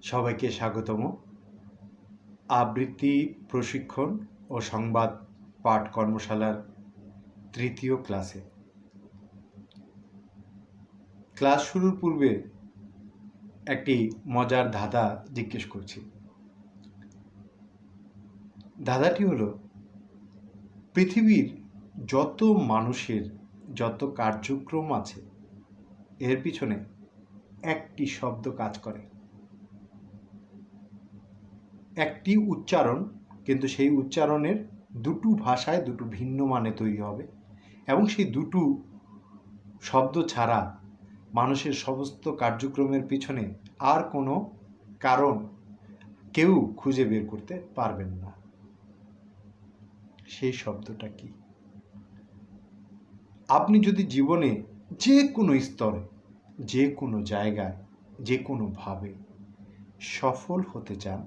সবাইকে স্বাগতম। আবৃত্তি প্রশিক্ষণ ও সংবাদ পাঠ কর্মশালার তৃতীয় ক্লাসে। ক্লাস শুরুর পূর্বে একটি মজার ধাঁধা জিজ্ঞেস করছি। ধাঁধাটি হলো, পৃথিবীর যত মানুষের যত কার্যক্রম আছে এর পিছনে একটি শব্দ কাজ করে, একটি উচ্চারণ, কিন্তু সেই উচ্চারণের দুটো ভাষায় দুটো ভিন্ন মানে তৈরি হবে এবং সেই দুটো শব্দ ছাড়া মানুষের সমস্ত কার্যক্রমের পিছনে আর কোনো কারণ কেউ খুঁজে বের করতে পারবেন না। সেই শব্দটা কি? আপনি যদি জীবনে যে কোনো স্তরে, যে কোনো জায়গায়, যে কোনোভাবে সফল হতে চান,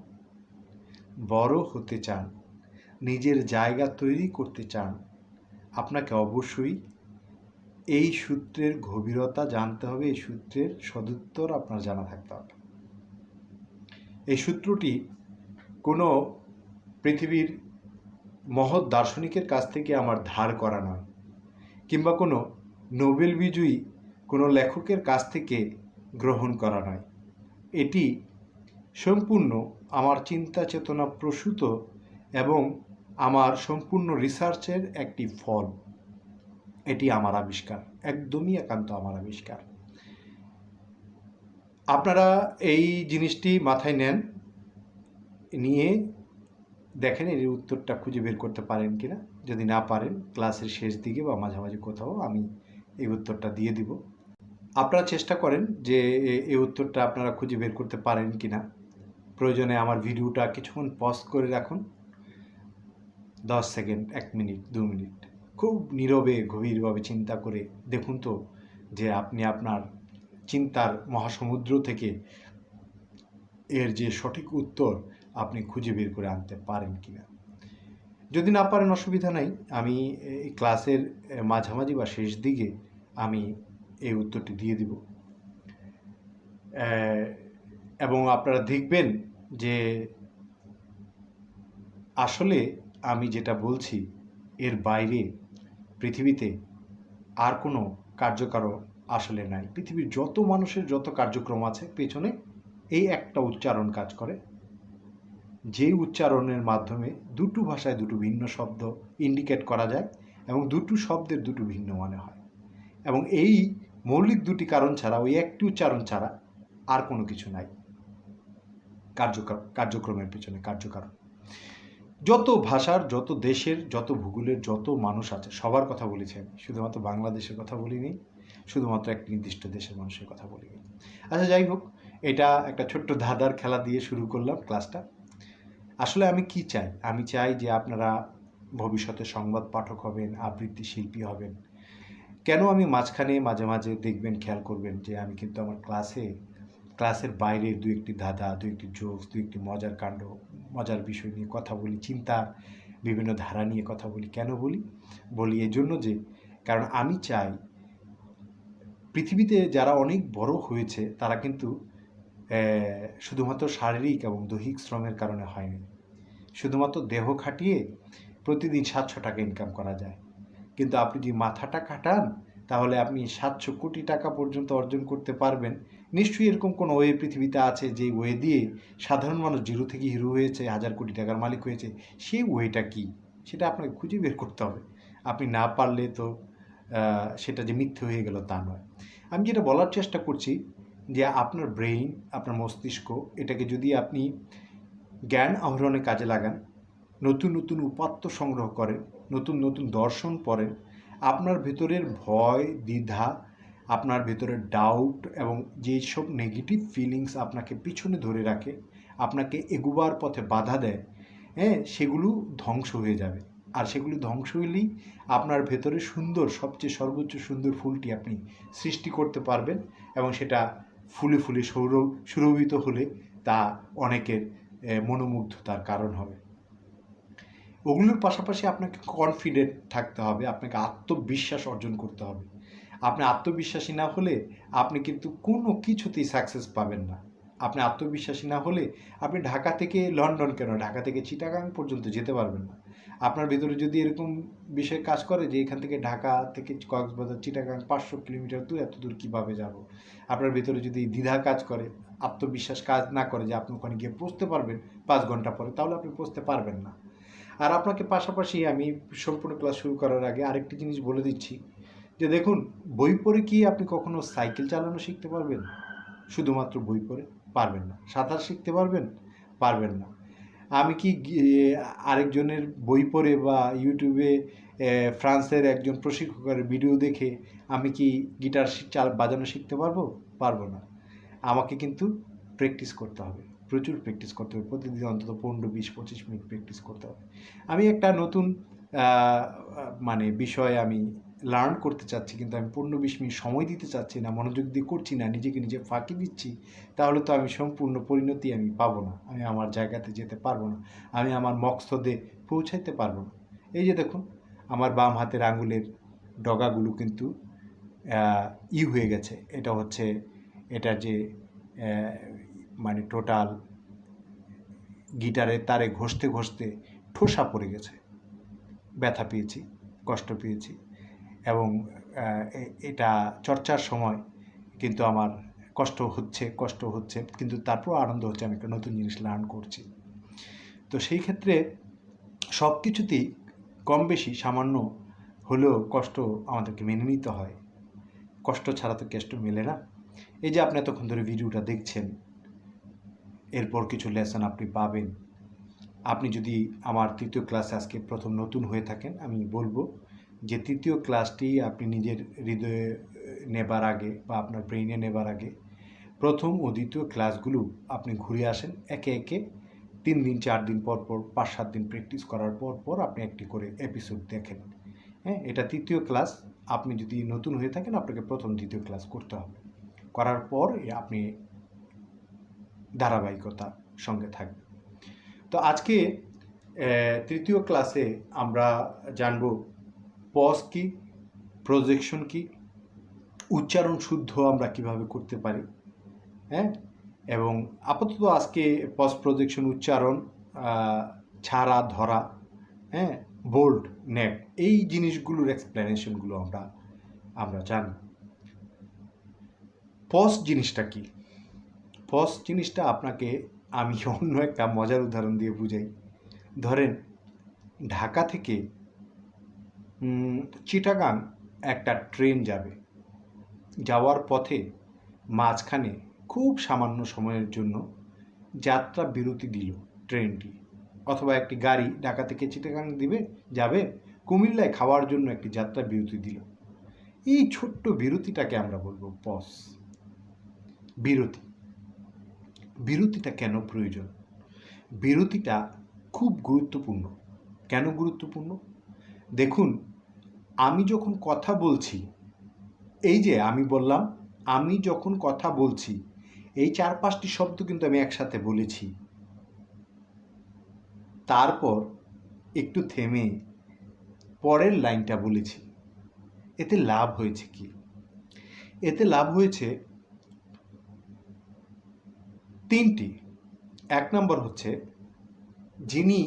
বড় হতে চান, নিজের জায়গা তৈরি করতে চান, আপনাকে অবশ্যই এই সূত্রের গভীরতা জানতে হবে, এই সূত্রের সদুত্তর আপনার জানা থাকতে হবে। এই সূত্রটি কোনো পৃথিবীর মহৎ দার্শনিকের কাছ থেকে আমার ধার করা নয়, কিংবা কোনো নোবেল বিজয়ী কোনো লেখকের কাছ থেকে গ্রহণ করা নয়। এটি সম্পূর্ণ আমার চিন্তা চেতনা প্রসূত এবং আমার সম্পূর্ণ রিসার্চের একটি ফল। এটি আমার আবিষ্কার, একদমই একান্ত আমার আবিষ্কার। আপনারা এই জিনিসটি মাথায় নেন, নিয়ে দেখেন এর উত্তরটা খুঁজে বের করতে পারেন কিনা। যদি না পারেন, ক্লাসের শেষ দিকে বা মাঝামাঝি কোথাও আমি এই উত্তরটা দিয়ে দিব। আপনারা চেষ্টা করেন যে এই উত্তরটা আপনারা খুঁজে বের করতে পারেন কিনা। প্রয়োজনে আমার ভিডিওটা কিছুক্ষণ পজ করে রাখুন, 10 সেকেন্ড, 1 মিনিট, 2 মিনিট, খুব নীরবে গভীরভাবে চিন্তা করে দেখুন তো যে আপনি আপনার চিন্তার মহাসমুদ্র থেকে এর যে সঠিক উত্তর আপনি খুঁজে বের করে আনতে পারেন কিনা। যদি না পারেন, অসুবিধা নাই, আমি এই ক্লাসের মাঝামাঝি বা শেষ দিকে আমি এই উত্তরটি দিয়ে দিব। এবং আপনারা দেখবেন যে আসলে আমি যেটা বলছি এর বাইরে পৃথিবীতে আর কোনো কার্যকারণ আসলে নাই। পৃথিবীর যত মানুষের যত কার্যক্রম আছে পেছনে এই একটা উচ্চারণ কাজ করে, যেই উচ্চারণের মাধ্যমে দুটো ভাষায় দুটো ভিন্ন শব্দ ইন্ডিকেট করা যায় এবং দুটো শব্দের দুটো ভিন্ন মানে হয়। এবং এই মৌলিক দুটি কারণ ছাড়া, ওই একটি উচ্চারণ ছাড়া আর কোনো কিছু নাই কার্যক্রমের পিছনে কার্যকারণ। যত ভাষার, যত দেশের, যত ভূগোলের যত মানুষ আছে সবার কথা বলেছি আমি, শুধুমাত্র বাংলাদেশের কথা বলিনি, শুধুমাত্র এক নির্দিষ্ট দেশের মানুষের কথা বলিনি। আচ্ছা, যাই হোক, এটা একটা ছোট্ট ধাঁধার খেলা দিয়ে শুরু করলাম ক্লাসটা। আসলে আমি কি চাই? আমি চাই যে আপনারা ভবিষ্যতে সংবাদ পাঠক হবেন, আবৃত্তি শিল্পী হবেন। কেন আমি মাঝখানে মাঝে মাঝে দেখবেন, খেয়াল করবেন যে আমি কিন্তু আমার ক্লাসের বাইরে দু একটি ধাঁধা, দু একটি জোকস, দু একটি মজার কাণ্ড, মজার বিষয় নিয়ে কথা বলি, চিন্তার বিভিন্ন ধারা নিয়ে কথা বলি। কেন বলি এই জন্য যে, কারণ আমি চাই পৃথিবীতে যারা অনেক বড় হয়েছে তারা কিন্তু শুধুমাত্র শারীরিক এবং দৈহিক শ্রমের কারণে হয়নি। শুধুমাত্র দেহ খাটিয়ে প্রতিদিন 700 টাকা ইনকাম করা যায়, কিন্তু আপনি যদি মাথাটা খাটান তাহলে আপনি 700 কোটি টাকা পর্যন্ত অর্জন করতে পারবেন। নিশ্চয়ই এরকম কোনো ওয়ে পৃথিবীতে আছে যে ওয়ে দিয়ে সাধারণ মানুষ জিরো থেকে হিরো হয়েছে, 1000 কোটি টাকার মালিক হয়েছে। সেই ওয়েটা কি, সেটা আপনাকে খুঁজে বের করতে হবে। আপনি না পারলে তো সেটা যে মিথ্যে হয়ে গেল তা নয়। আমি যেটা বলার চেষ্টা করছি যে আপনার ব্রেইন, আপনার মস্তিষ্ক, এটাকে যদি আপনি জ্ঞান আহরণে কাজে লাগান, নতুন নতুন উপাত্ত সংগ্রহ করেন, নতুন নতুন দর্শন পড়েন, আপনার ভেতরের ভয়, দ্বিধা, আপনার ভেতরের ডাউট এবং যেই সব নেগেটিভ ফিলিংস আপনাকে পিছনে ধরে রাখে, আপনাকে এগোবার পথে বাধা দেয়, সেগুলো ধ্বংস হয়ে যাবে। আর সেগুলো ধ্বংস হলেই আপনার ভেতরে সুন্দর, সবচেয়ে সর্বোচ্চ সুন্দর ফুলটি আপনি সৃষ্টি করতে পারবেন এবং সেটা ফুলে ফুলে সুরভিত হলে তা অনেকের মনোমুগ্ধতার কারণ হবে। ওগুলোর পাশাপাশি আপনাকে কনফিডেন্ট থাকতে হবে, আপনাকে আত্মবিশ্বাস অর্জন করতে হবে। আপনি আত্মবিশ্বাসী না হলে আপনি কিন্তু কোনো কিছুতেই সাকসেস পাবেন না। আপনি আত্মবিশ্বাসী না হলে আপনি ঢাকা থেকে লন্ডন কেন, ঢাকা থেকে চিটাগাং পর্যন্ত যেতে পারবেন না। আপনার ভিতরে যদি এরকম বিষয় কাজ করে যে এখান থেকে ঢাকা থেকে কক্সবাজার চিটাগাং 500 কিলোমিটার দূর, এত দূর কীভাবে যাব, আপনার ভিতরে যদি দ্বিধা কাজ করে, আত্মবিশ্বাস কাজ না করে যে আপনি ওখানে গিয়ে পৌঁছতে পারবেন 5 ঘন্টা পরে, তাহলে আপনি পৌঁছতে পারবেন না। আর আপনাকে পাশাপাশি আমি সম্পূর্ণ ক্লাস শুরু করার আগে আরেকটি জিনিস বলে দিচ্ছি যে দেখুন, বই পড়ে কি আপনি কখনো সাইকেল চালানো শিখতে পারবেন? শুধুমাত্র বই পড়ে পারবেন না। সাঁতার শিখতে পারবেন? পারবেন না। আমি কি আরেকজনের বই পড়ে বা ইউটিউবে ফ্রান্সের একজন প্রশিক্ষকের ভিডিও দেখে আমি কি গিটার বাজানো শিখতে পারবো? পারবো না। আমাকে কিন্তু প্র্যাকটিস করতে হবে, প্রচুর প্র্যাকটিস করতে হবে, প্রতিদিন অন্তত 15, 20, 25 মিনিট প্র্যাকটিস করতে হবে। আমি একটা নতুন বিষয় আমি লার্ন করতে চাচ্ছি, কিন্তু আমি 15-20 মিনিট সময় দিতে চাচ্ছি না, মনোযোগ দিয়ে করছি না, নিজেকে নিজে ফাঁকি দিচ্ছি, তাহলে তো আমি সম্পূর্ণ পরিণতি আমি পাবো না, আমি আমার জায়গাতে যেতে পারবো না, আমি আমার মকসদে পৌঁছাইতে পারবো না। এই যে দেখুন, আমার বাম হাতের আঙুলের ডগাগুলো কিন্তু হয়ে গেছে। এটা হচ্ছে এটার যে টোটাল গিটারের তারে ঘষতে ঘষতে ঠোসা পড়ে গেছে, ব্যথা পেয়েছি, কষ্ট পেয়েছি, এবং এটা চর্চার সময় কিন্তু আমার কষ্ট হচ্ছে, কিন্তু তারপর আনন্দ হচ্ছে, আমি একটা নতুন জিনিস লার্ন করছি। তো সেই ক্ষেত্রে সব কিছুতেই কম বেশি সামান্য হলেও কষ্ট আমাদেরকে মেনে নিতে হয়, কষ্ট ছাড়া তো কেষ্ট মেলে না। এই যে আপনি এতক্ষণ ধরে ভিডিওটা দেখছেন, এরপর কিছু লেসন আপনি পাবেন। আপনি যদি আমার 3য় ক্লাসে আজকে প্রথম নতুন হয়ে থাকেন, আমি বলবো যে 3য় ক্লাসটি আপনি নিজের হৃদয়ে নেবার আগে বা আপনার ব্রেইনে নেবার আগে 1ম ও 2য় ক্লাসগুলো আপনি ঘুরে আসেন, একে একে 3 দিন 4 দিন পর পর 5-7 দিন প্র্যাকটিস করার পর আপনি একটি করে এপিসোড দেখেন। হ্যাঁ, এটা 3য় ক্লাস। আপনি যদি নতুন হয়ে থাকেন, আপনাকে 1ম 2য় ক্লাস করতে হবে, করার পর আপনি ধারাবাহিকতার সঙ্গে থাকবেন। তো আজকে 3য় ক্লাসে আমরা জানব পজ কি, প্রজেকশন কি, উচ্চারণ শুদ্ধ আমরা কিভাবে করতে পারি। হ্যাঁ, এবং আপাতত আজকে পজ, প্রজেকশন, উচ্চারণ, ছাড়া, ধরা, হ্যাঁ, বোল্ড, নেক, এই জিনিসগুলোর এক্সপ্লেনেশনগুলো আমরা জানি। পজ জিনিসটা কি? পজ জিনিসটা আপনাকে আমি অন্য একটা মজার উদাহরণ দিয়ে বুঝাই। ধরেন, ঢাকা থেকে চিটাগাং একটা ট্রেন যাবে, যাওয়ার পথে মাঝখানে খুব সামান্য সময়ের জন্য যাত্রা বিরতি দিল ট্রেনটি, অথবা একটি গাড়ি ঢাকা থেকে চিটাগাং যাবে, কুমিল্লায় খাওয়ার জন্য একটি যাত্রা বিরতি দিল। এই ছোট্ট বিরতিটাকে আমরা বলবো পজ। বিরতিটা কেন প্রয়োজন? বিরতিটা খুব গুরুত্বপূর্ণ। কেন গুরুত্বপূর্ণ? দেখুন, আমি যখন কথা বলছি, এই যে আমি বললাম, আমি যখন কথা বলছি, এই 4-5টি শব্দ কিন্তু আমি একসাথে বলেছি, তারপর একটু থেমে পরের লাইনটা বলেছি। এতে লাভ হয়েছে কি? এতে লাভ হয়েছে 3টি। 1 নম্বর হচ্ছে, যিনি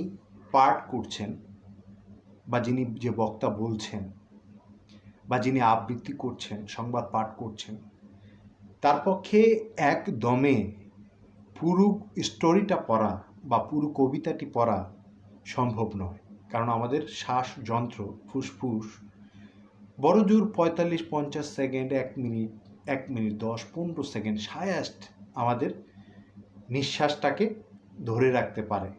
পাঠ করছেন বা যিনি যে বক্তা বলছেন বা যিনি আবৃত্তি করছেন, সংবাদ পাঠ করছেন, তার পক্ষে একদমে পুরো স্টোরিটা পড়া বা পুরো কবিতাটি পড়া সম্ভব নয়। কারণ আমাদের শ্বাসযন্ত্র, ফুসফুস বড় জোর 45-50 সেকেন্ড, 1 মিনিট 10-15 সেকেন্ড হায়েস্ট আমাদের নিঃশ্বাসটাকে ধরে রাখতে পারে।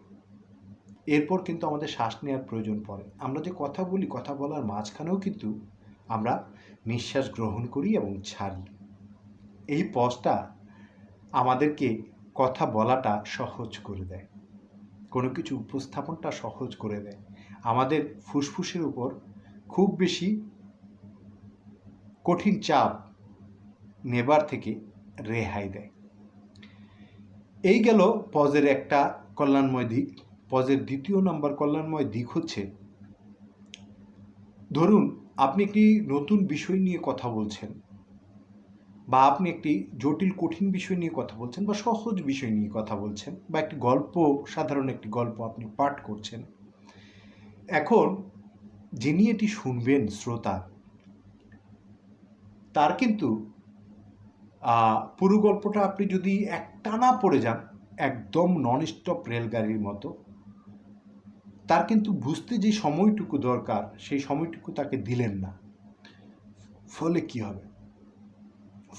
এরপর কিন্তু আমাদের শ্বাস নেওয়ার প্রয়োজন পড়ে। আমরা যে কথা বলি, কথা বলার মাঝখানেও কিন্তু আমরা নিঃশ্বাস গ্রহণ করি এবং ছাড়ি। এই পজটা আমাদেরকে কথা বলাটা সহজ করে দেয়, কোনো কিছু উপস্থাপনটা সহজ করে দেয়, আমাদের ফুসফুসের উপর খুব বেশি কঠিন চাপ নেবার থেকে রেহাই দেয়। এই গেল পজের একটা কল্যাণময় দিক। পজের 2য় নম্বর কল্যাণময় দিক হচ্ছে, ধরুন আপনি একটি নতুন বিষয় নিয়ে কথা বলছেন, বা আপনি একটি জটিল কঠিন বিষয় নিয়ে কথা বলছেন বা সহজ বিষয় নিয়ে কথা বলছেন বা একটি গল্প, সাধারণ একটি গল্প আপনি পাঠ করছেন। এখন যিনি এটি শুনবেন, শ্রোতা, তার কিন্তু পুরো গল্পটা আপনি যদি একটানা পড়ে যান, একদম নন স্টপ রেলগাড়ির মতো, তার কিন্তু বুঝতে যে সময়টুকু দরকার সেই সময়টুকু তাকে দিলেন না। ফলে কি হবে?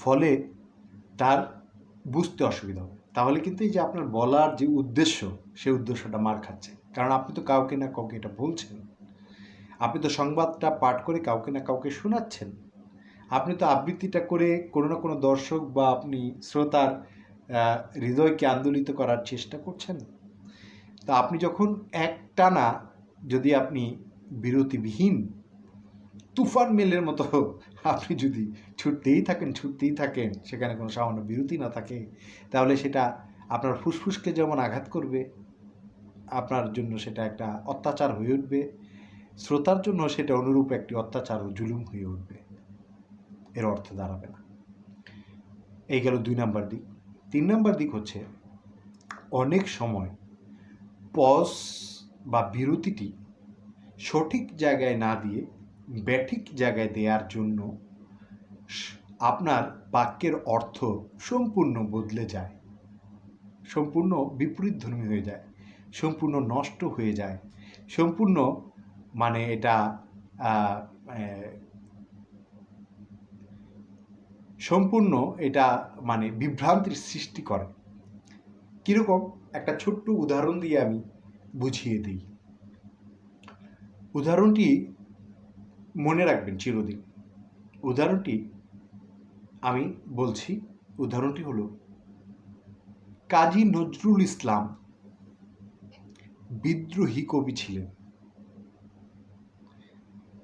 ফলে তার বুঝতে অসুবিধা হবে। তাহলে কিন্তু এই যে আপনার বলার যে উদ্দেশ্য, সেই উদ্দেশ্যটা মার খাচ্ছে। কারণ আপনি তো কাউকে না কাউকে এটা বলছেন। আপনি তো সংবাদটা পাঠ করে কাউকে না কাউকে শোনাচ্ছেন। আপনি তো আবৃত্তিটা করে কোনো না কোনো দর্শক বা আপনি শ্রোতার হৃদয়কে আন্দোলিত করার চেষ্টা করছেন। তা আপনি যখন একটানা যদি আপনি বিরতিবিহীন তুফান মেলের মতো আপনি যদি ছুটতেই থাকেন, সেখানে কোনো সামান্য বিরতি না থাকে, তাহলে সেটা আপনার ফুসফুসকে যেমন আঘাত করবে, আপনার জন্য সেটা একটা অত্যাচার হয়ে উঠবে, শ্রোতার জন্য সেটা অনুরূপ একটি অত্যাচার ও জুলুম হয়ে উঠবে। এর অর্থ দাঁড়াবে না। এই গেল 2 নাম্বার দিক। 3 নাম্বার দিক হচ্ছে, অনেক সময় পজ বা বিরতিটি সঠিক জায়গায় না দিয়ে ব্যাঠিক জায়গায় দেওয়ার জন্য আপনার বাক্যের অর্থ সম্পূর্ণ বদলে যায়, সম্পূর্ণ বিপরীতধর্মী হয়ে যায়, সম্পূর্ণ নষ্ট হয়ে যায়, সম্পূর্ণ মানে এটা সম্পূর্ণ এটা মানে বিভ্রান্তির সৃষ্টি করে। কীরকম? একটা ছোট্ট উদাহরণ দিয়ে আমি বুঝিয়ে দিই। উদাহরণটি মনে রাখবেন চিরদিন। উদাহরণটি আমি বলছি, উদাহরণটি হলো, কাজী নজরুল ইসলাম বিদ্রোহী কবি ছিলেন।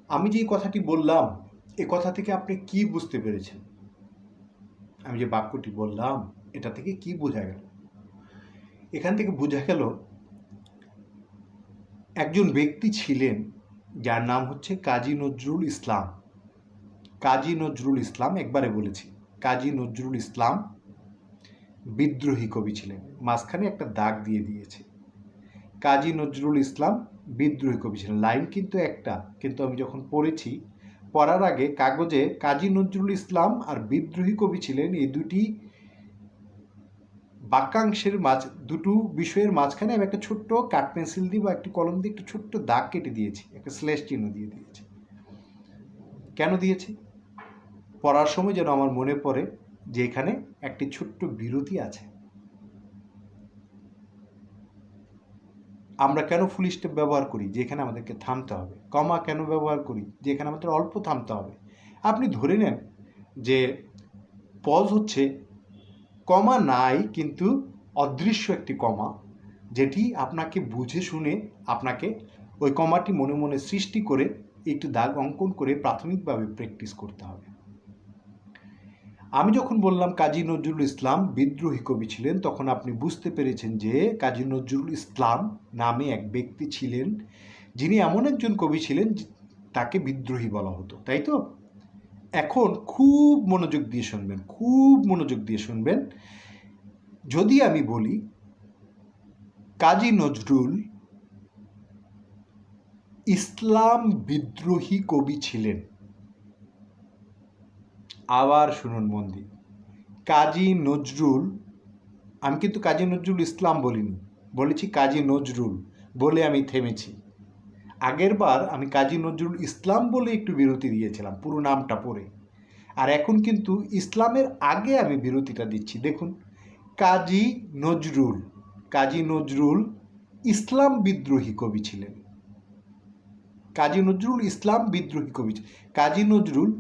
আমি যে কথাটি বললাম, এ কথা থেকে আপনি কি বুঝতে পেরেছেন? আমি যে বাক্যটি বললাম, এটা থেকে কি বোঝা গেল? এখান থেকে বোঝা গেল একজন ব্যক্তি ছিলেন যার নাম হচ্ছে কাজী নজরুল ইসলাম। কাজী নজরুল ইসলাম, একবারে বলেছি, কাজী নজরুল ইসলাম বিদ্রোহী কবি ছিলেন। মাঝখানে একটা দাগ দিয়ে দিয়েছে। কাজী নজরুল ইসলাম বিদ্রোহী কবি ছিলেন। লাইন কিন্তু একটা, কিন্তু আমি যখন পড়েছি, পড়ার আগে কাগজে কাজী নজরুল ইসলাম আর বিদ্রোহী কবি ছিলেন, এই দুটি বাক্যাংশের দুটো বিষয়ের মাঝখানে আমি একটা ছোট্ট কাঠ পেন্সিল দিয়ে বা একটি কলম দিয়ে একটু ছোট্ট দাগ কেটে দিয়েছি, একটা স্ল্যাশ চিহ্ন দিয়ে দিয়েছি। কেন দিয়েছি? পড়ার সময় যেন আমার মনে পড়ে যে এখানে একটি ছোট্ট বিরতি আছে। আমরা কেন ফুল স্টপ ব্যবহার করি? যেখানে আমাদেরকে থামতে হবে। কমা কেন ব্যবহার করি? যেখানে আমাদের অল্প থামতে হবে। আপনি ধরে নেন যে পজ হচ্ছে কমা নাই, কিন্তু অদৃশ্য একটি কমা, যেটি আপনাকে বুঝে শুনে আপনাকে ওই কমাটি মনে মনে সৃষ্টি করে একটু দাগ অঙ্কন করে প্রাথমিকভাবে প্র্যাকটিস করতে হবে। আমি যখন বললাম কাজী নজরুল ইসলাম বিদ্রোহী কবি ছিলেন, তখন আপনি বুঝতে পেরেছেন যে কাজী নজরুল ইসলাম নামে এক ব্যক্তি ছিলেন, যিনি এমন একজন কবি ছিলেন তাকে বিদ্রোহী বলা হতো, তাই তো? এখন খুব মনোযোগ দিয়ে শুনবেন, খুব মনোযোগ দিয়ে শুনবেন। যদি আমি বলি কাজী নজরুল ইসলাম বিদ্রোহী কবি ছিলেন, আবার শুনুন মন দিয়ে, কাজী নজরুল, আমি কিন্তু কাজী নজরুল ইসলাম বলিনি, বলেছি কাজী নজরুল বলে আমি থেমেছি। আগের বার আমি কাজী নজরুল ইসলাম বলে একটু বিরতি দিয়েছিলাম পুরো নামটা পড়ে, আর এখন কিন্তু ইসলামের আগে আমি বিরতিটা দিচ্ছি। দেখুন, কাজী নজরুল, কাজী নজরুল ইসলাম বিদ্রোহী কবি ছিলেন। কাজী নজরুল ইসলাম বিদ্রোহী কবি, কাজী নজরুল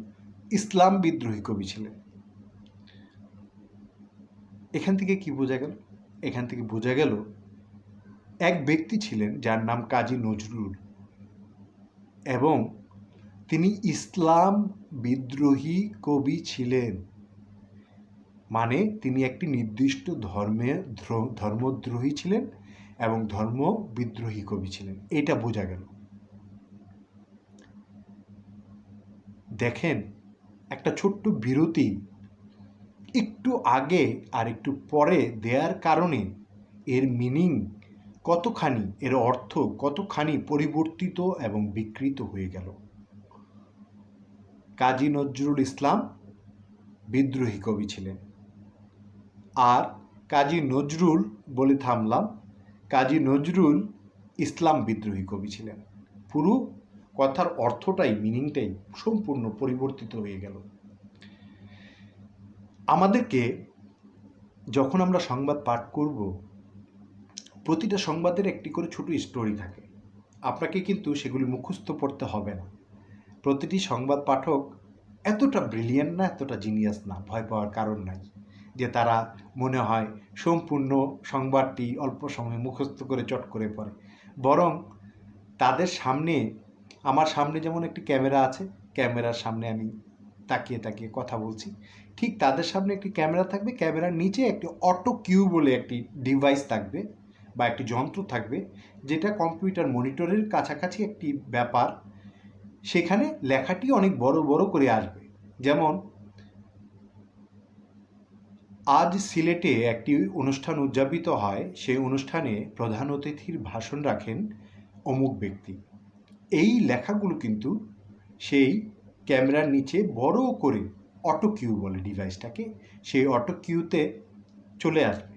ইসলাম বিদ্রোহী কবি ছিলেন। এখান থেকে কি বোঝা গেল? এখান থেকে বোঝা গেল এক ব্যক্তি ছিলেন যার নাম কাজী নজরুল, এবং তিনি ইসলাম বিদ্রোহী কবি ছিলেন। মানে তিনি একটি নির্দিষ্ট ধর্মদ্রোহী ছিলেন এবং ধর্ম বিদ্রোহী কবি ছিলেন, এটা বোঝা গেল। দেখেন, একটা ছোট্ট বিরতি একটু আগে আর একটু পরে দেওয়ার কারণে এর মিনিং কতখানি, এর অর্থ কতখানি পরিবর্তিত এবং বিকৃত হয়ে গেল। কাজী নজরুল ইসলাম বিদ্রোহী কবি ছিলেন। আর কাজী নজরুল বলে থামলাম, কাজী নজরুল ইসলাম বিদ্রোহী কবি ছিলেন। পুরো কথার অর্থটাই, মিনিংটাই সম্পূর্ণ পরিবর্তিত হয়ে গেল। আমাদেরকে যখন আমরা সংবাদ পাঠ করব, প্রতিটা সংবাদের একটি করে ছোট স্টোরি থাকে। আপনাকে কিন্তু সেগুলি মুখস্থ পড়তে হবে না। প্রতিটি সংবাদ পাঠক এতটা ব্রিলিয়ান্ট না, এতটা জিনিয়াস না, ভয় পাওয়ার কারণ নাই যে তারা মনে হয় সম্পূর্ণ সংবাদটি অল্প সময়ে মুখস্থ করে চট করে পড়ে। বরং তাদের সামনে, আমার সামনে যেমন একটি ক্যামেরা আছে, ক্যামেরার সামনে আমি তাকিয়ে তাকিয়ে কথা বলছি, ঠিক তাদের সামনে একটি ক্যামেরা থাকবে, ক্যামেরার নিচে একটি অটো কিউ বলে একটি ডিভাইস থাকবে বা একটি যন্ত্র থাকবে, যেটা কম্পিউটার মনিটরের কাছাকাছি একটি ব্যাপার। সেখানে লেখাটি অনেক বড় বড় করে আসবে। যেমন আজ সিলেটে একটি অনুষ্ঠান উদযাপিত হয়, সেই অনুষ্ঠানে প্রধান অতিথির ভাষণ রাখেন অমুক ব্যক্তি। এই লেখাগুলো কিন্তু সেই ক্যামেরার নিচে বড় করে, অটো কিউ বলে ডিভাইসটাকে, সেই অটো কিউতে চলে আসবে।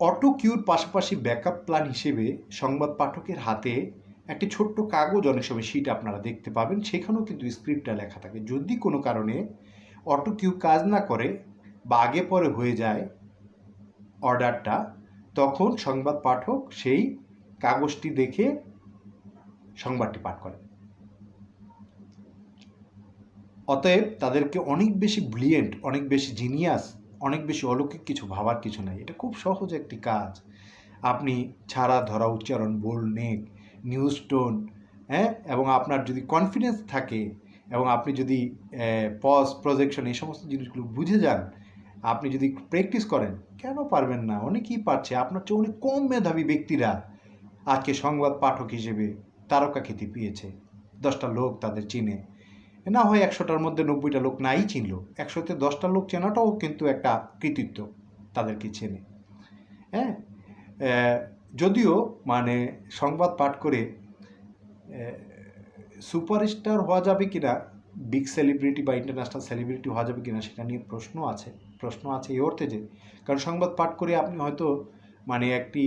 অটো কিউর পাশাপাশি ব্যাকআপ প্ল্যান হিসেবে সংবাদ পাঠকের হাতে একটি ছোট্ট কাগজ, অনেক সময় শিট আপনারা দেখতে পাবেন, সেখানেও কিন্তু স্ক্রিপ্টটা লেখা থাকে। যদি কোনো কারণে অটো কিউ কাজ না করে বা আগে পরে হয়ে যায় অর্ডারটা, তখন সংবাদ পাঠক সেই কাগজটি দেখে সংবাদটি পাঠ করে। অতএব তাদেরকে অনেক বেশি ব্রিলিয়েন্ট, অনেক বেশি জিনিয়াস, অনেক বেশি অলৌকিক কিছু ভাবার কিছু নাই। এটা খুব সহজ একটি কাজ। আপনি ছাড়া ধরা উচ্চারণ, বোল্ড, নেক, নিউজ টোন, হ্যাঁ, এবং আপনার যদি কনফিডেন্স থাকে এবং আপনি যদি পজ, প্রজেকশন, এই সমস্ত জিনিসগুলো বুঝে যান, আপনি যদি প্র্যাকটিস করেন, কেন পারবেন না? অনেকেই পারছে। আপনার চেয়ে অনেক কম মেধাবী ব্যক্তিরা আজকে সংবাদ পাঠক হিসেবে তারকা খ্যাতি পেয়েছে। 10টা লোক তাদের চিনে, না হয় 100টার মধ্যে 90টা লোক নাই চিনল, 100তে 10টা লোক চেনাটাও কিন্তু একটা কৃতিত্ব, তাদেরকে চেনে। হ্যাঁ, যদিও মানে সংবাদ পাঠ করে সুপারস্টার হওয়া যাবে কিনা, বিগ সেলিব্রিটি বা ইন্টারন্যাশনাল সেলিব্রিটি হওয়া যাবে কিনা, সেটা নিয়ে প্রশ্ন আছে এই অর্থে যে, কারণ সংবাদ পাঠ করে আপনি হয়তো মানে একটি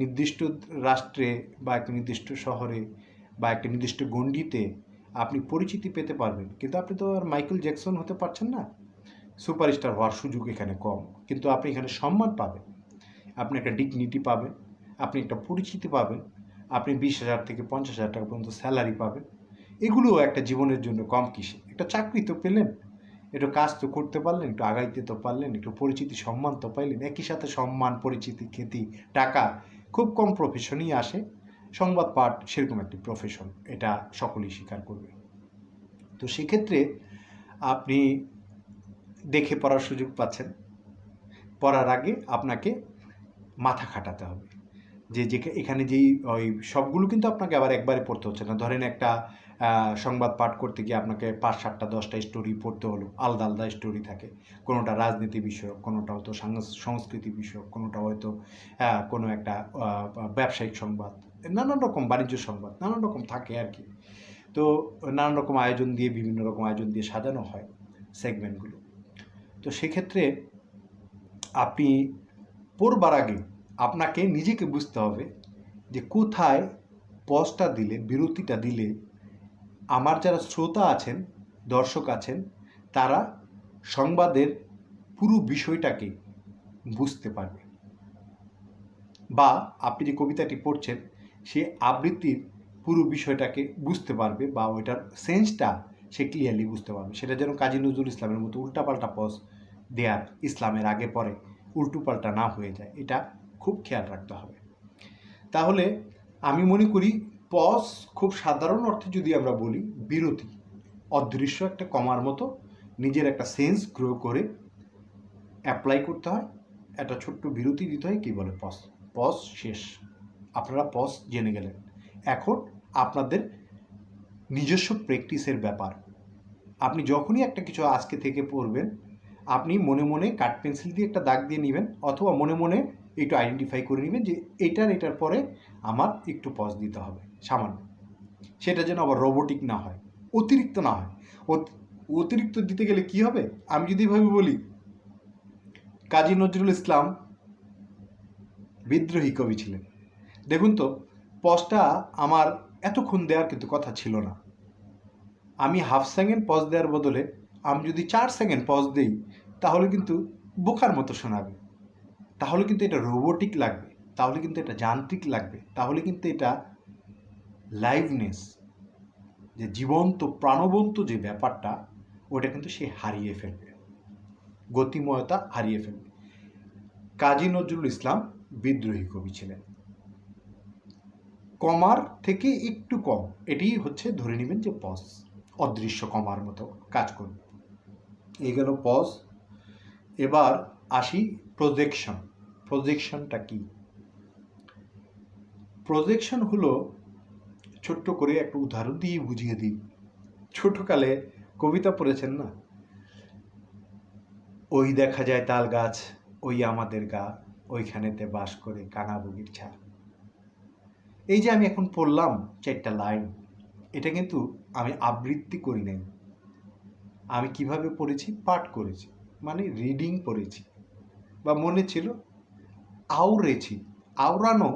নির্দিষ্ট রাষ্ট্রে বা একটি নির্দিষ্ট শহরে বা একটি নির্দিষ্ট গণ্ডিতে আপনি পরিচিতি পেতে পারবেন, কিন্তু আপনি তো আর মাইকেল জ্যাকসন হতে পারছেন না। সুপারস্টার হওয়ার সুযোগ এখানে কম, কিন্তু আপনি এখানে সম্মান পাবেন, আপনি একটা ডিগনিটি পাবেন, আপনি একটা পরিচিতি পাবেন, আপনি 20,000 থেকে 50,000 টাকা পর্যন্ত স্যালারি পাবেন। এগুলোও একটা জীবনের জন্য কম কিসে। একটা চাকরি তো পেলেন, একটু কাজ তো করতে পারলেন, একটু আগাইতে তো পারলেন, একটু পরিচিতি সম্মান তো পাইলেন। একই সাথে সম্মান, পরিচিতি, খ্যাতি, টাকা খুব কম প্রফেশনই আসে। সংবাদ পাঠ সেরকম একটি প্রফেশন, এটা সকলেই স্বীকার করবে। তো সেক্ষেত্রে আপনি দেখে পড়ার সুযোগ পাচ্ছেন। পড়ার আগে আপনাকে মাথা খাটাতে হবে যে এখানে যেই ওই সবগুলো কিন্তু আপনাকে আবার একবারে পড়তে হচ্ছে না। ধরেন একটা সংবাদ পাঠ করতে গিয়ে আপনাকে 5, 7টা 10টা স্টোরি পড়তে হলো, আলাদা আলাদা স্টোরি থাকে। কোনোটা রাজনীতি বিষয়ক, কোনোটা হয়তো সংস্কৃতি বিষয়ক, কোনোটা হয়তো কোনো একটা ব্যবসায়িক সংবাদ, নানান রকম বাণিজ্য সংবাদ, নানান রকম থাকে আর কি। তো নানান রকম আয়োজন দিয়ে, বিভিন্ন রকম আয়োজন দিয়ে সাজানো হয় সেগমেন্টগুলো। তো সেক্ষেত্রে আপনি পড়বার আগে আপনাকে নিজেকে বুঝতে হবে যে কোথায় পজটা দিলে, বিরতিটা দিলে আমার যারা শ্রোতা আছেন, দর্শক আছেন, তারা সংবাদের পুরো বিষয়টাকে বুঝতে পারবে, বা আপনি যে কবিতাটি পড়ছেন সে আবৃত্তির পুরো বিষয়টাকে বুঝতে পারবে, বা ওইটার সেন্সটা সে ক্লিয়ারলি বুঝতে পারবে। সেটা যেন কাজী নজরুল ইসলামের মতো উল্টাপাল্টা পজ দেয়ার, ইসলামের আগে পরে উল্টোপাল্টা না হয়ে যায়, এটা খুব খেয়াল রাখতে হবে। তাহলে আমি মনে করি পজ খুব সাধারণ অর্থে যদি আমরা বলি, বিরতি, অদৃশ্য একটা কমার মতো নিজের একটা সেন্স গ্রো করে অ্যাপ্লাই করতে হয়, একটা ছোট্ট বিরতি দিতে হয়, কী বলে পজ। পজ শেষ, আপনারা পজ জেনে গেলেন। এখন আপনাদের নিজস্ব প্র্যাকটিসের ব্যাপার। আপনি যখনই একটা কিছু আজকে থেকে পড়বেন, আপনি মনে মনে কাঠ পেন্সিল দিয়ে একটা দাগ দিয়ে নেবেন, অথবা মনে মনে একটু আইডেন্টিফাই করে নেবেন যে এটার পরে আমার একটু পজ দিতে হবে সামান্য। সেটা যেন আবার রোবোটিক না হয়, অতিরিক্ত না হয়। অতিরিক্ত দিতে গেলে কি হবে, আমি যদি এভাবে বলি, কাজী নজরুল ইসলাম বিদ্রোহী কবি ছিলেন। দেখুন তো, পজটা আমার এতক্ষণ দেওয়ার কিন্তু কথা ছিল না। আমি হাফ সেকেন্ড পজ দেওয়ার বদলে আমি যদি 4 সেকেন্ড পজ দিই, তাহলে কিন্তু বোকার মতো শোনাবে, তাহলে কিন্তু এটা রোবোটিক লাগবে, তাহলে কিন্তু এটা যান্ত্রিক লাগবে, তাহলে কিন্তু এটা লাইভনেস, যে জীবন্ত প্রাণবন্ত যে ব্যাপারটা, ওটা কিন্তু সে হারিয়ে ফেলবে, গতিময়তা হারিয়ে ফেলবে। কাজী নজরুল ইসলাম বিদ্রোহী কবি ছিলেন। কমার থেকে একটু কম, এটি হচ্ছে ধরে নেবেন যে পজ, অদৃশ্য কমার মতো কাজ করবে। এই গেল পজ। এবার আসি প্রজেকশন। প্রজেকশনটা কি? প্রজেকশন হলো, ছোট্ট করে একটা উদাহরণ দিয়ে বুঝিয়ে দিই। ছোটকালে কবিতা পড়েছেন না, ওই দেখা যায় তাল গাছ, ওই আমাদের গা, ওইখানেতে বাস করে কানাবগির ছা। এই যে আমি এখন পড়লাম 4টা লাইন, এটা কিন্তু আমি আবৃত্তি করি নাই। আমি কিভাবে পড়েছি? পাঠ করেছি, মানে রিডিং পড়েছি, বা মনে ছিল, আওড়েছি। আওড়ানো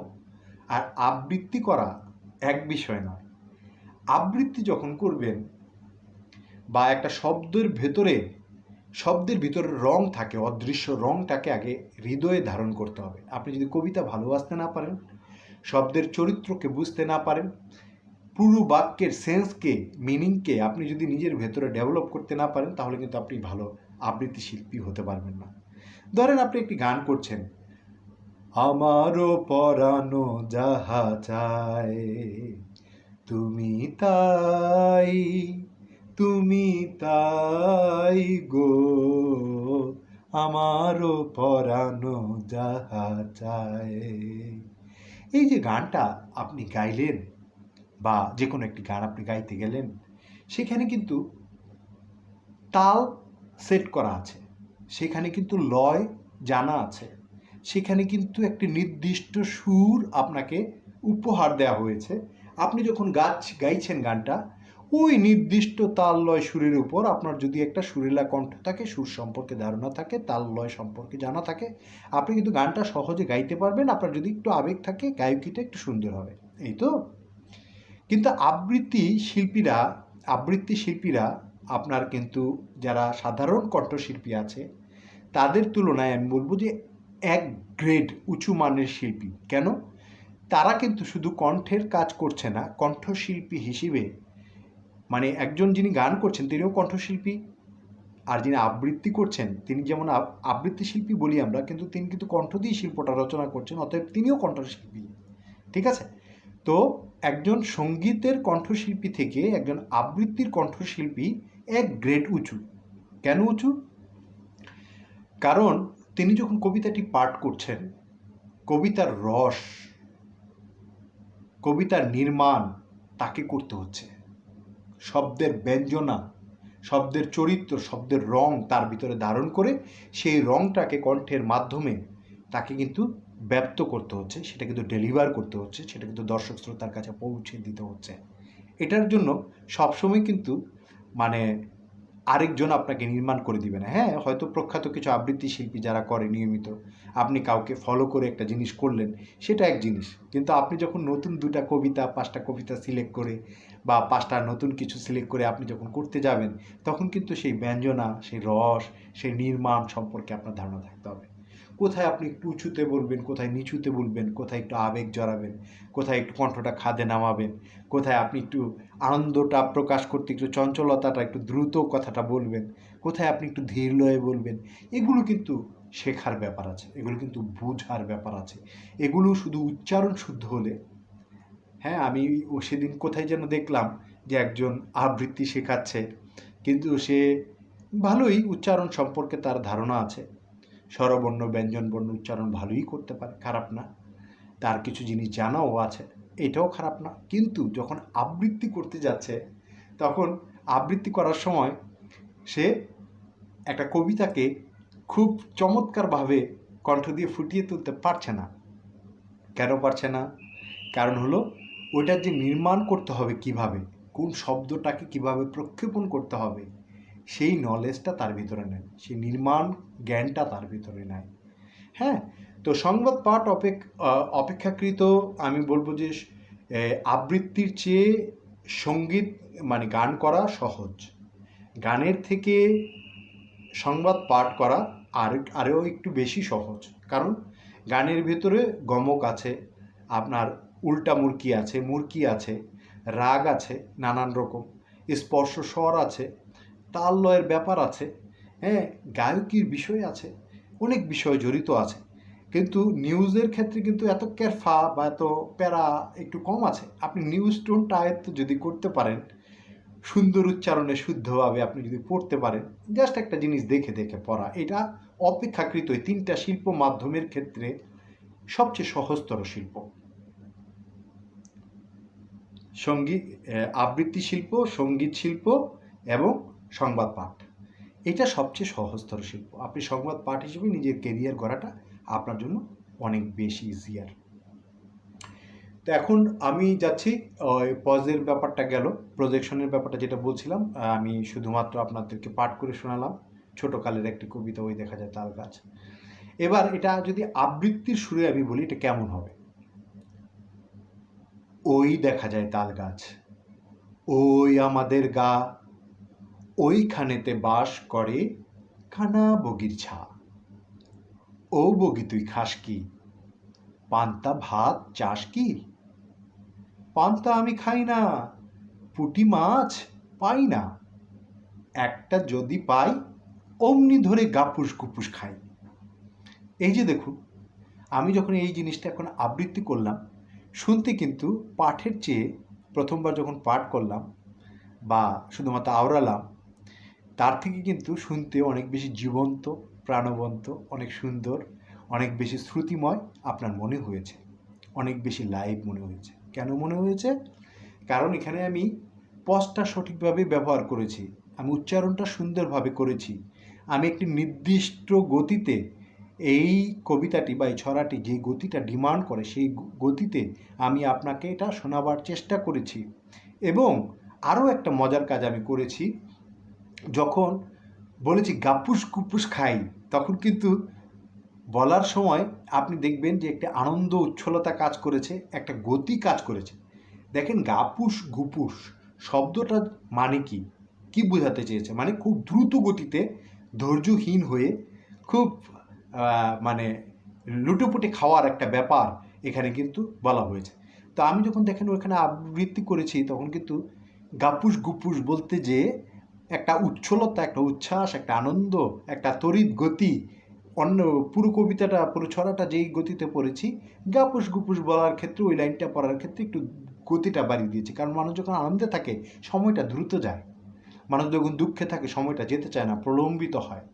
আর আবৃত্তি করা এক বিষয় নয়। আবৃত্তি যখন করবেন, বা একটা শব্দের ভিতরে রং থাকে, অদৃশ্য রংটাকে আগে হৃদয়ে ধারণ করতে হবে। আপনি যদি কবিতা ভালোবাসতে না পারেন, শব্দের চরিত্রকে বুঝতে না পারেন, পুরো বাক্যের সেন্সকে, মিনিংকে আপনি যদি নিজের ভেতরে ডেভেলপ করতে না পারেন, তাহলে কিন্তু আপনি ভালো আবৃত্তি শিল্পী হতে পারবেন না। ধরেন আপনি একটি গান করছেন, আমারও পরানো যাহা চায়, তুমি তাই, তুমি তাই গো, আমারও পরানো যাহা চায়। এই যে গানটা আপনি গাইলেন, বা যে কোনো একটি গান আপনি গাইতে গেলেন, সেখানে কিন্তু তাল সেট করা আছে, সেখানে কিন্তু লয় জানা আছে, সেখানে কিন্তু একটি নির্দিষ্ট সুর আপনাকে উপহার দেওয়া হয়েছে। আপনি যখন গাইছেন গানটা, ওই নির্দিষ্ট তাল লয় সুরের উপর আপনার যদি একটা সুরেলা কণ্ঠ থাকে, সুর সম্পর্কে ধারণা থাকে, তাল লয় সম্পর্কে জানা থাকে, আপনি কিন্তু গানটা সহজে গাইতে পারবেন। আপনার যদি একটু আবেগ থাকে, গায়কিটা একটু সুন্দর হবে, এই তো। কিন্তু আবৃত্তি শিল্পীরা আপনার কিন্তু যারা সাধারণ কণ্ঠশিল্পী আছে, তাদের তুলনায় আমি বলবো যে এক গ্রেড উঁচু মানের শিল্পী। কেন? তারা কিন্তু শুধু কণ্ঠের কাজ করছে না, কণ্ঠশিল্পী হিসেবে, মানে একজন যিনি গান করছেন তিনিও কণ্ঠশিল্পী, আর যিনি আবৃত্তি করছেন তিনি যেমন আবৃত্তি শিল্পী বলি আমরা, কিন্তু তিনি কিন্তু কণ্ঠ দিয়ে শিল্পটা রচনা করছেন, অতএব তিনিও কণ্ঠশিল্পী। ঠিক আছে? তো একজন সঙ্গীতের কণ্ঠশিল্পী থেকে একজন আবৃত্তির কণ্ঠশিল্পী এক গ্রেড উঁচু। কেন উঁচু? কারণ তিনি যখন কবিতাটি পাঠ করছেন, কবিতার রস, কবিতার নির্মাণ তাকে করতে হচ্ছে। শব্দের ব্যঞ্জনা, শব্দের চরিত্র, শব্দের রং তার ভিতরে ধারণ করে সেই রংটাকে কণ্ঠের মাধ্যমে তাকে কিন্তু ব্যক্ত করতে হচ্ছে, সেটা কিন্তু ডেলিভার করতে হচ্ছে, সেটা কিন্তু দর্শক শ্রোতার কাছে পৌঁছে দিতে হচ্ছে। এটার জন্য সবসময় কিন্তু মানে আরেকজন আপনাকে নির্মাণ করে দিবে না। হ্যাঁ, হয়তো প্রখ্যাত কিছু আবৃত্তি শিল্পী যারা করে নিয়মিত, আপনি কাউকে ফলো করে একটা জিনিস করলেন, সেটা এক জিনিস। কিন্তু আপনি যখন নতুন 2টা কবিতা 5টা কবিতা সিলেক্ট করে, বা 5টা নতুন কিছু সিলেক্ট করে আপনি যখন করতে যাবেন, তখন কিন্তু সেই ব্যঞ্জনা, সেই রস, সেই নির্মাণ সম্পর্কে আপনার ধারণা থাকতে হবে। কোথায় আপনি একটু উঁচুতে বলবেন, কোথায় নিচুতে বলবেন, কোথায় একটু আবেগ জড়াবেন, কোথায় একটু কণ্ঠটা খাদে নামাবেন, কোথায় আপনি একটু আনন্দটা প্রকাশ করতে একটু চঞ্চলতাটা একটু দ্রুত কথাটা বলবেন, কোথায় আপনি একটু ধীর লয়ে বলবেন। এগুলো কিন্তু শেখার ব্যাপার আছে, এগুলো কিন্তু বোঝার ব্যাপার আছে। এগুলো শুধু উচ্চারণ শুদ্ধ হলে, হ্যাঁ, আমি সেদিন কোথায় যেন দেখলাম যে একজন আবৃত্তি শেখাচ্ছে, কিন্তু সে ভালোই উচ্চারণ সম্পর্কে তার ধারণা আছে, স্বরবর্ণ ব্যঞ্জনবর্ণ উচ্চারণ ভালোই করতে পারে, খারাপ না, তার কিছু জিনিস জানাও আছে, এটাও খারাপ না। কিন্তু যখন আবৃত্তি করতে যাচ্ছে, তখন আবৃত্তি করার সময় সে একটা কবিতাকে খুব চমৎকারভাবে কণ্ঠ দিয়ে ফুটিয়ে তুলতে পারছে না। কেন পারছে না? কারণ হলো ওইটার যে নির্মাণ করতে হবে কিভাবে, কোন শব্দটাকে কিভাবে প্রক্ষেপণ করতে হবে, সেই নলেজটা তার ভিতরে নেই, সেই নির্মাণ জ্ঞানটা তার ভিতরে নাই। হ্যাঁ, তো সংবাদ পাঠ অপেক্ষাকৃত আমি বলবো যে আবৃত্তির চেয়ে সঙ্গীত মানে গান করা সহজ। গানের থেকে সংবাদ পাঠ করা আরও একটু বেশি সহজ, কারণ গানের ভেতরে গমক আছে, আপনার উল্টা মুরকি আছে, রাগ আছে, নানান রকম স্পর্শ স্বর আছে, তাল লয়ের ব্যাপার আছে, হ্যাঁ, গায়কির বিষয় আছে, অনেক বিষয় জড়িত আছে। কিন্তু নিউজের ক্ষেত্রে কিন্তু এত ক্যারফা বা এত প্যারা একটু কম আছে। আপনি নিউজ টোনটা আয়ত্ত যদি করতে পারেন, সুন্দর উচ্চারণে শুদ্ধভাবে আপনি যদি পড়তে পারেন, জাস্ট একটা জিনিস দেখে দেখে পড়া, এটা অপেক্ষাকৃত এই 3টা শিল্প মাধ্যমের ক্ষেত্রে সবচেয়ে সহজতর শিল্প। আবৃত্তি শিল্প, সঙ্গীত শিল্প এবং সংবাদ পাঠ, এটা সবচেয়ে সহজতর শিল্প। আপনি সংবাদ পাঠ হিসেবে নিজের কেরিয়ার গড়াটা আপনার জন্য অনেক বেশি ইজিয়ার। তো এখন আমি যাচ্ছি, পজের ব্যাপারটা গেল, প্রজেকশনের ব্যাপারটা যেটা বলছিলাম, আমি শুধুমাত্র আপনাদেরকে পাঠ করে শোনালাম ছোটকালের একটি কবিতা, ওই দেখা যায় তাল গাছ। এবার এটা যদি আবৃত্তির সুরে আমি বলি, এটা কেমন হবে? ওই দেখা যায় তাল গাছ, ওই আমাদের গা, ওইখানেতে বাস করে খানা বগির ছা। ও বগি তুই খাস কি, পান্তা ভাত চাস কি? পান্তা আমি খাই না, পুঁটি মাছ পাই না, একটা যদি পাই অমনি ধরে গাপুস গুপুস খাই। এই যে দেখুন, আমি যখন এই জিনিসটা এখন আবৃত্তি করলাম, শুনতে কিন্তু পাঠের চেয়ে প্রথমবার যখন পাঠ করলাম বা শুধুমাত্র আওড়ালাম, তার থেকে কিন্তু শুনতে অনেক বেশি জীবন্ত, প্রাণবন্ত, অনেক সুন্দর, অনেক বেশি শ্রুতিময় আপনার মনে হয়েছে, অনেক বেশি লাইভ মনে হয়েছে। কেন মনে হয়েছে? কারণ এখানে আমি পজটা সঠিকভাবে ব্যবহার করেছি, আমি উচ্চারণটা সুন্দরভাবে করেছি, আমি একটি নির্দিষ্ট গতিতে এই কবিতাটি বা এই ছড়াটি যে গতিটা ডিমান্ড করে সেই গতিতে আমি আপনাকে এটা শোনাবার চেষ্টা করেছি। এবং আরও একটা মজার কাজ আমি করেছি, যখন বলেছি গাপুস গুপুস খাই, তখন কিন্তু বলার সময় আপনি দেখবেন যে একটা আনন্দ উচ্ছলতা কাজ করেছে, একটা গতি কাজ করেছে। দেখেন, গাপুস গুপুস শব্দটা মানে কি, কি বোঝাতে চেয়েছে? মানে খুব দ্রুত গতিতে ধৈর্যহীন হয়ে খুব মানে লুটোপুটে খাওয়ার একটা ব্যাপার এখানে কিন্তু বলা হয়েছে। তো আমি যখন দেখেন ওখানে আবৃত্তি করেছি, তখন কিন্তু গাপুস গুপুস বলতে যে একটা উচ্ছলতা, একটা উচ্ছ্বাস, একটা আনন্দ, একটা তড়িৎ গতি, অন্য পুরো কবিতাটা, পুরো ছড়াটা যেই গতিতে পড়েছি, গাপুস গুপুস বলার ক্ষেত্রে, ওই লাইনটা পড়ার ক্ষেত্রে একটু গতিটা বাড়িয়ে দিয়েছি। কারণ মানুষ যখন আনন্দে থাকে সময়টা দ্রুত যায়, মানুষ যখন দুঃখে থাকে সময়টা যেতে চায় না, প্রলম্বিত হয়।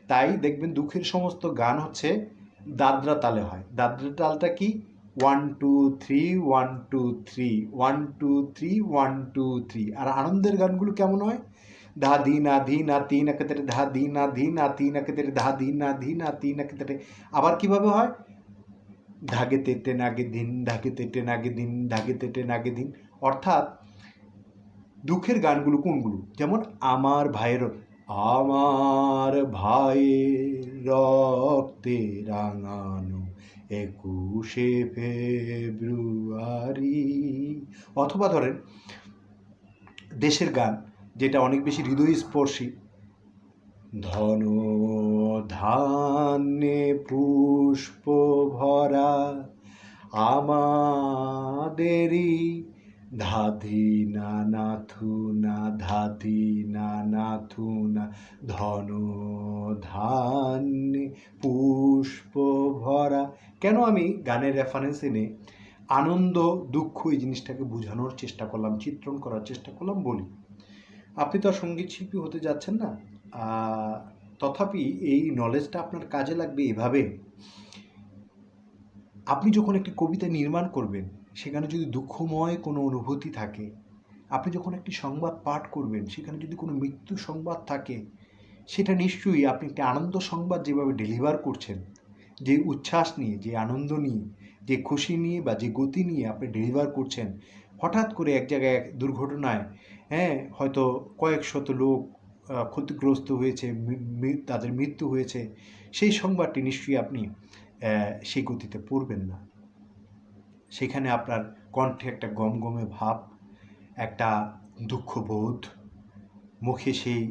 তাই দেখবেন দুঃখের সমস্ত গান হচ্ছে দাদরা তালে হয়। দাদরা তালটা কি? 1 2 3 1 2 3 1 2 3 1 2 3। আর আনন্দের গানগুলো কেমন হয়? ধা ধি না ধি না তিন একেতেরে ধা ধি না ধি না তিন একেতেরে ধা ধি না ধি না তিন একেতেরে। আবার কিভাবে হয়? ধাগে তেটে নাগে দিন, ধাগে তেটে নাগে দিন, ধাগে তেটে নাগে দিন। অর্থাৎ দুঃখের গানগুলো কোনগুলো? যেমন আমার ভাইয়ের রক্তে রাঙানো 21শে ফেব্রুয়ারি। অথবা ধরেন দেশের গান, যেটা অনেক বেশি হৃদয়স্পর্শী, ধন ধান্যে পুষ্প ভরা আমাদেরই ধাধি না নাথুনা, ধাধি না নাথুনা, ধন ধান্যে পুষ্প ভরা। কেন আমি গানের রেফারেন্স এনে আনন্দ দুঃখ এই জিনিসটাকে বোঝানোর চেষ্টা করলাম, চিত্রণ করার চেষ্টা করলাম বলি। আপনি তো আর সঙ্গীত শিল্পী হতে যাচ্ছেন না, তথাপি এই নলেজটা আপনার কাজে লাগবে এভাবে। আপনি যখন একটি কবিতা নির্মাণ করবেন, সেখানে যদি দুঃখময় কোনো অনুভূতি থাকে, আপনি যখন একটি সংবাদ পাঠ করবেন, সেখানে যদি কোনো মৃত্যু সংবাদ থাকে, সেটা নিশ্চয়ই আপনি একটি আনন্দ সংবাদ যেভাবে ডেলিভার করছেন, যে উচ্ছ্বাস নিয়ে, যে আনন্দ নিয়ে, যে খুশি নিয়ে বা যে গতি নিয়ে আপনি ডেলিভার করছেন, হঠাৎ করে এক জায়গায় এক দুর্ঘটনায় হয়তো কয়েক শত লোক ক্ষতিগ্রস্ত হয়েছে, তাদের মৃত্যু হয়েছে, সেই সংবাদটি নিশ্চয়ই আপনি সেই গতিতে পড়বেন না। সেখানে আপনার কণ্ঠে একটা গমগমে ভাব, একটা দুঃখবোধ, মুখে সেই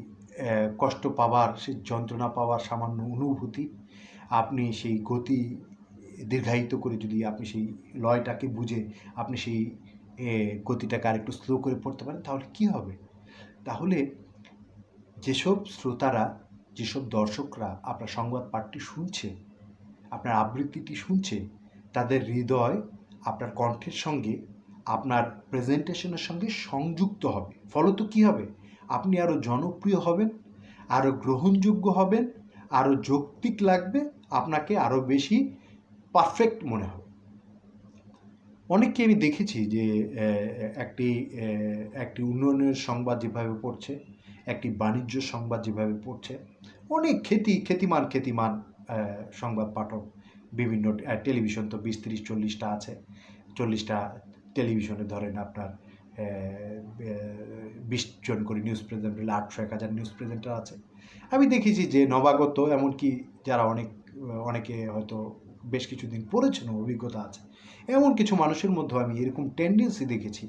কষ্ট পাওয়ার, সেই যন্ত্রণা পাওয়ার সামান্য অনুভূতি, আপনি সেই গতি দীর্ঘায়িত করে যদি আপনি সেই লয়টাকে বুঝে আপনি সেই গতিটাকে আরেকটু স্লো করে পড়তে পারেন, তাহলে কি হবে? তাহলে যেসব শ্রোতারা, যেসব দর্শকরা আপনার সংবাদ পাঠটি শুনছে, আপনার আবৃত্তিটি শুনছে, তাদের হৃদয় আপনার কণ্ঠের সঙ্গে, আপনার প্রেজেন্টেশনের সঙ্গে সংযুক্ত হবে। ফলত কী হবে? আপনি আরও জনপ্রিয় হবেন, আরও গ্রহণযোগ্য হবেন, আরও যৌক্তিক লাগবে, আপনাকে আরও বেশি পারফেক্ট মনে হবে। অনেককে আমি দেখেছি যে একটি উন্নয়নের সংবাদ যেভাবে পড়ছে, একটি বাণিজ্য সংবাদ যেভাবে পড়ছে, অনেক খ্যাতিমান সংবাদ পাঠক, বিভিন্ন টেলিভিশন তো 20-30-40টা আছে, 40টা টেলিভিশনে ধরেন আপনার 20 জন করে নিউজ প্রেজেন্টার, 800-1000 নিউজ প্রেজেন্টার আছে। আমি দেখেছি যে নবাগত, এমনকি যারা অনেকে হয়তো বেশ কিছুদিন পড়েছেন, অভিজ্ঞতা আছে, এমন কিছু মানুষের মধ্যে আমি এরকম টেন্ডেন্সি দেখেছি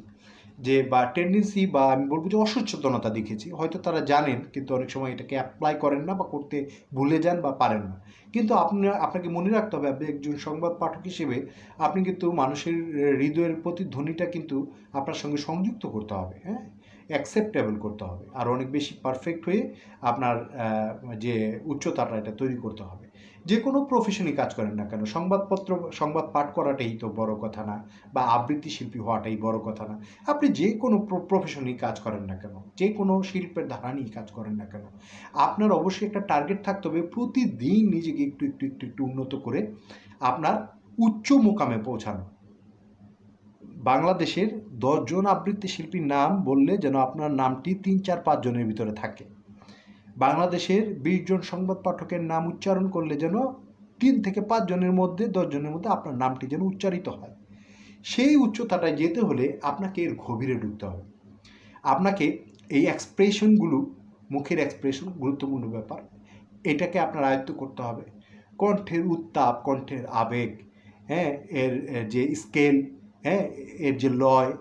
বা আমি বলবো যে অসচেতনতা দেখেছি। হয়তো তারা জানেন, কিন্তু অনেক সময় এটাকে অ্যাপ্লাই করেন না বা করতে ভুলে যান বা পারেন না। কিন্তু আপনাকে মনে রাখতে হবে, আপনি একজন সংবাদ পাঠক হিসেবে আপনি কিন্তু মানুষের হৃদয়ের প্রতিধ্বনিটা কিন্তু আপনার সঙ্গে সংযুক্ত করতে হবে, অ্যাকসেপ্টেবল করতে হবে, আর অনেক বেশি পারফেক্ট হয়ে আপনার যে উচ্চতাটা এটা তৈরি করতে হবে। যে কোনো প্রফেশনই কাজ করেন না কেন, সংবাদ পাঠ করাটাই তো বড় কথা না, বা আবৃত্তি শিল্পী হওয়াটাই বড় কথা না। আপনি যে কোনো প্রফেশনেই কাজ করেন না কেন, যে কোনো শিল্পের ধারা নিয়ে কাজ করেন না কেন, আপনার অবশ্যই একটা টার্গেট থাকতে হবে, প্রতিদিন নিজেকে একটু উন্নত করে আপনার উচ্চ মোকামে পৌঁছানো। বাংলাদেশের 10 জন আবৃত্তি শিল্পীর নাম বললে যেন আপনার নামটি 3-4-5 জনের ভিতরে থাকে। বাংলাদেশের 20 জন সংবাদ পাঠকের নাম উচ্চারণ করলে যেন 3-5 জনের মধ্যে, 10 জনের মধ্যে আপনার নামটি যেন উচ্চারিত হয়। সেই উচ্চতাটায় যেতে হলে আপনাকে এর গভীরে ঢুকতে হবে। আপনাকে এই এক্সপ্রেশনগুলো, মুখের এক্সপ্রেশন গুরুত্বপূর্ণ ব্যাপার, এটাকে আপনার আয়ত্ত করতে হবে। কণ্ঠের উত্তাপ, কণ্ঠের আবেগ, এর যে স্কেল, এর যে লয়,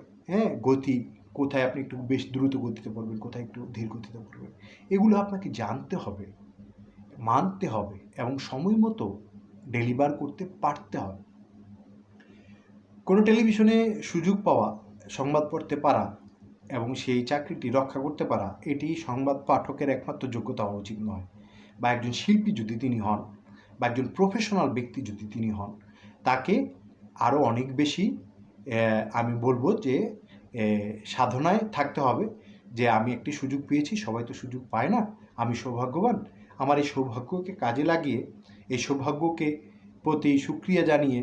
গতি, কোথায় আপনি একটু বেশ দ্রুত গতিতে পড়বেন, কোথায় একটু ধীর গতিতে পড়বেন, এগুলো আপনাকে জানতে হবে, মানতে হবে এবং সময় মতো ডেলিভার করতে পারতে হবে। কোনো টেলিভিশনে সুযোগ পাওয়া, সংবাদ পড়তে পারা এবং সেই চাকরিটি রক্ষা করতে পারা, এটি সংবাদ পাঠকের একমাত্র যোগ্যতা হওয়া উচিত নয়। বা একজন শিল্পী যদি তিনি হন, বা একজন প্রফেশনাল ব্যক্তি যদি তিনি হন, তাকে আরও অনেক বেশি আমি বলবো যে সাধনায় থাকতে হবে, যে আমি একটি সুযোগ পেয়েছি, সবাই তো সুযোগ পায় না, আমি সৌভাগ্যবান, আমার এই সৌভাগ্যকে কাজে লাগিয়ে, এই সৌভাগ্যকে প্রতি সুক্রিয়া জানিয়ে,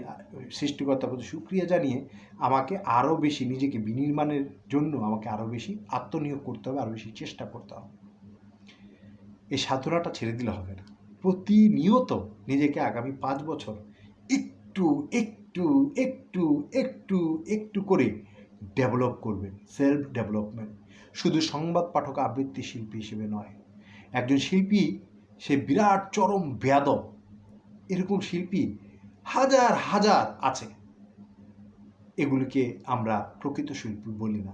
সৃষ্টিকর্তার প্রতি সুক্রিয়া জানিয়ে আমাকে আরও বেশি নিজেকে বিনির্মাণের জন্য আমাকে আরও বেশি আত্মনিয়োগ করতে হবে, আরও বেশি চেষ্টা করতে হবে। এই সাধনাটা ছেড়ে দিলে হবে না। প্রতিনিয়ত নিজেকে আগামী 5 বছর একটু একটু একটু একটু একটু করে ডেভেলপ করবেন, সেলফ ডেভেলপমেন্ট। শুধু সংবাদ পাঠক, আবৃত্তি শিল্পী হিসেবে নয়। একজন শিল্পী সে বিরাট চরম বেয়াদব, এরকম শিল্পী হাজার হাজার আছে। এগুলিকে আমরা প্রকৃত শিল্পী বলি না।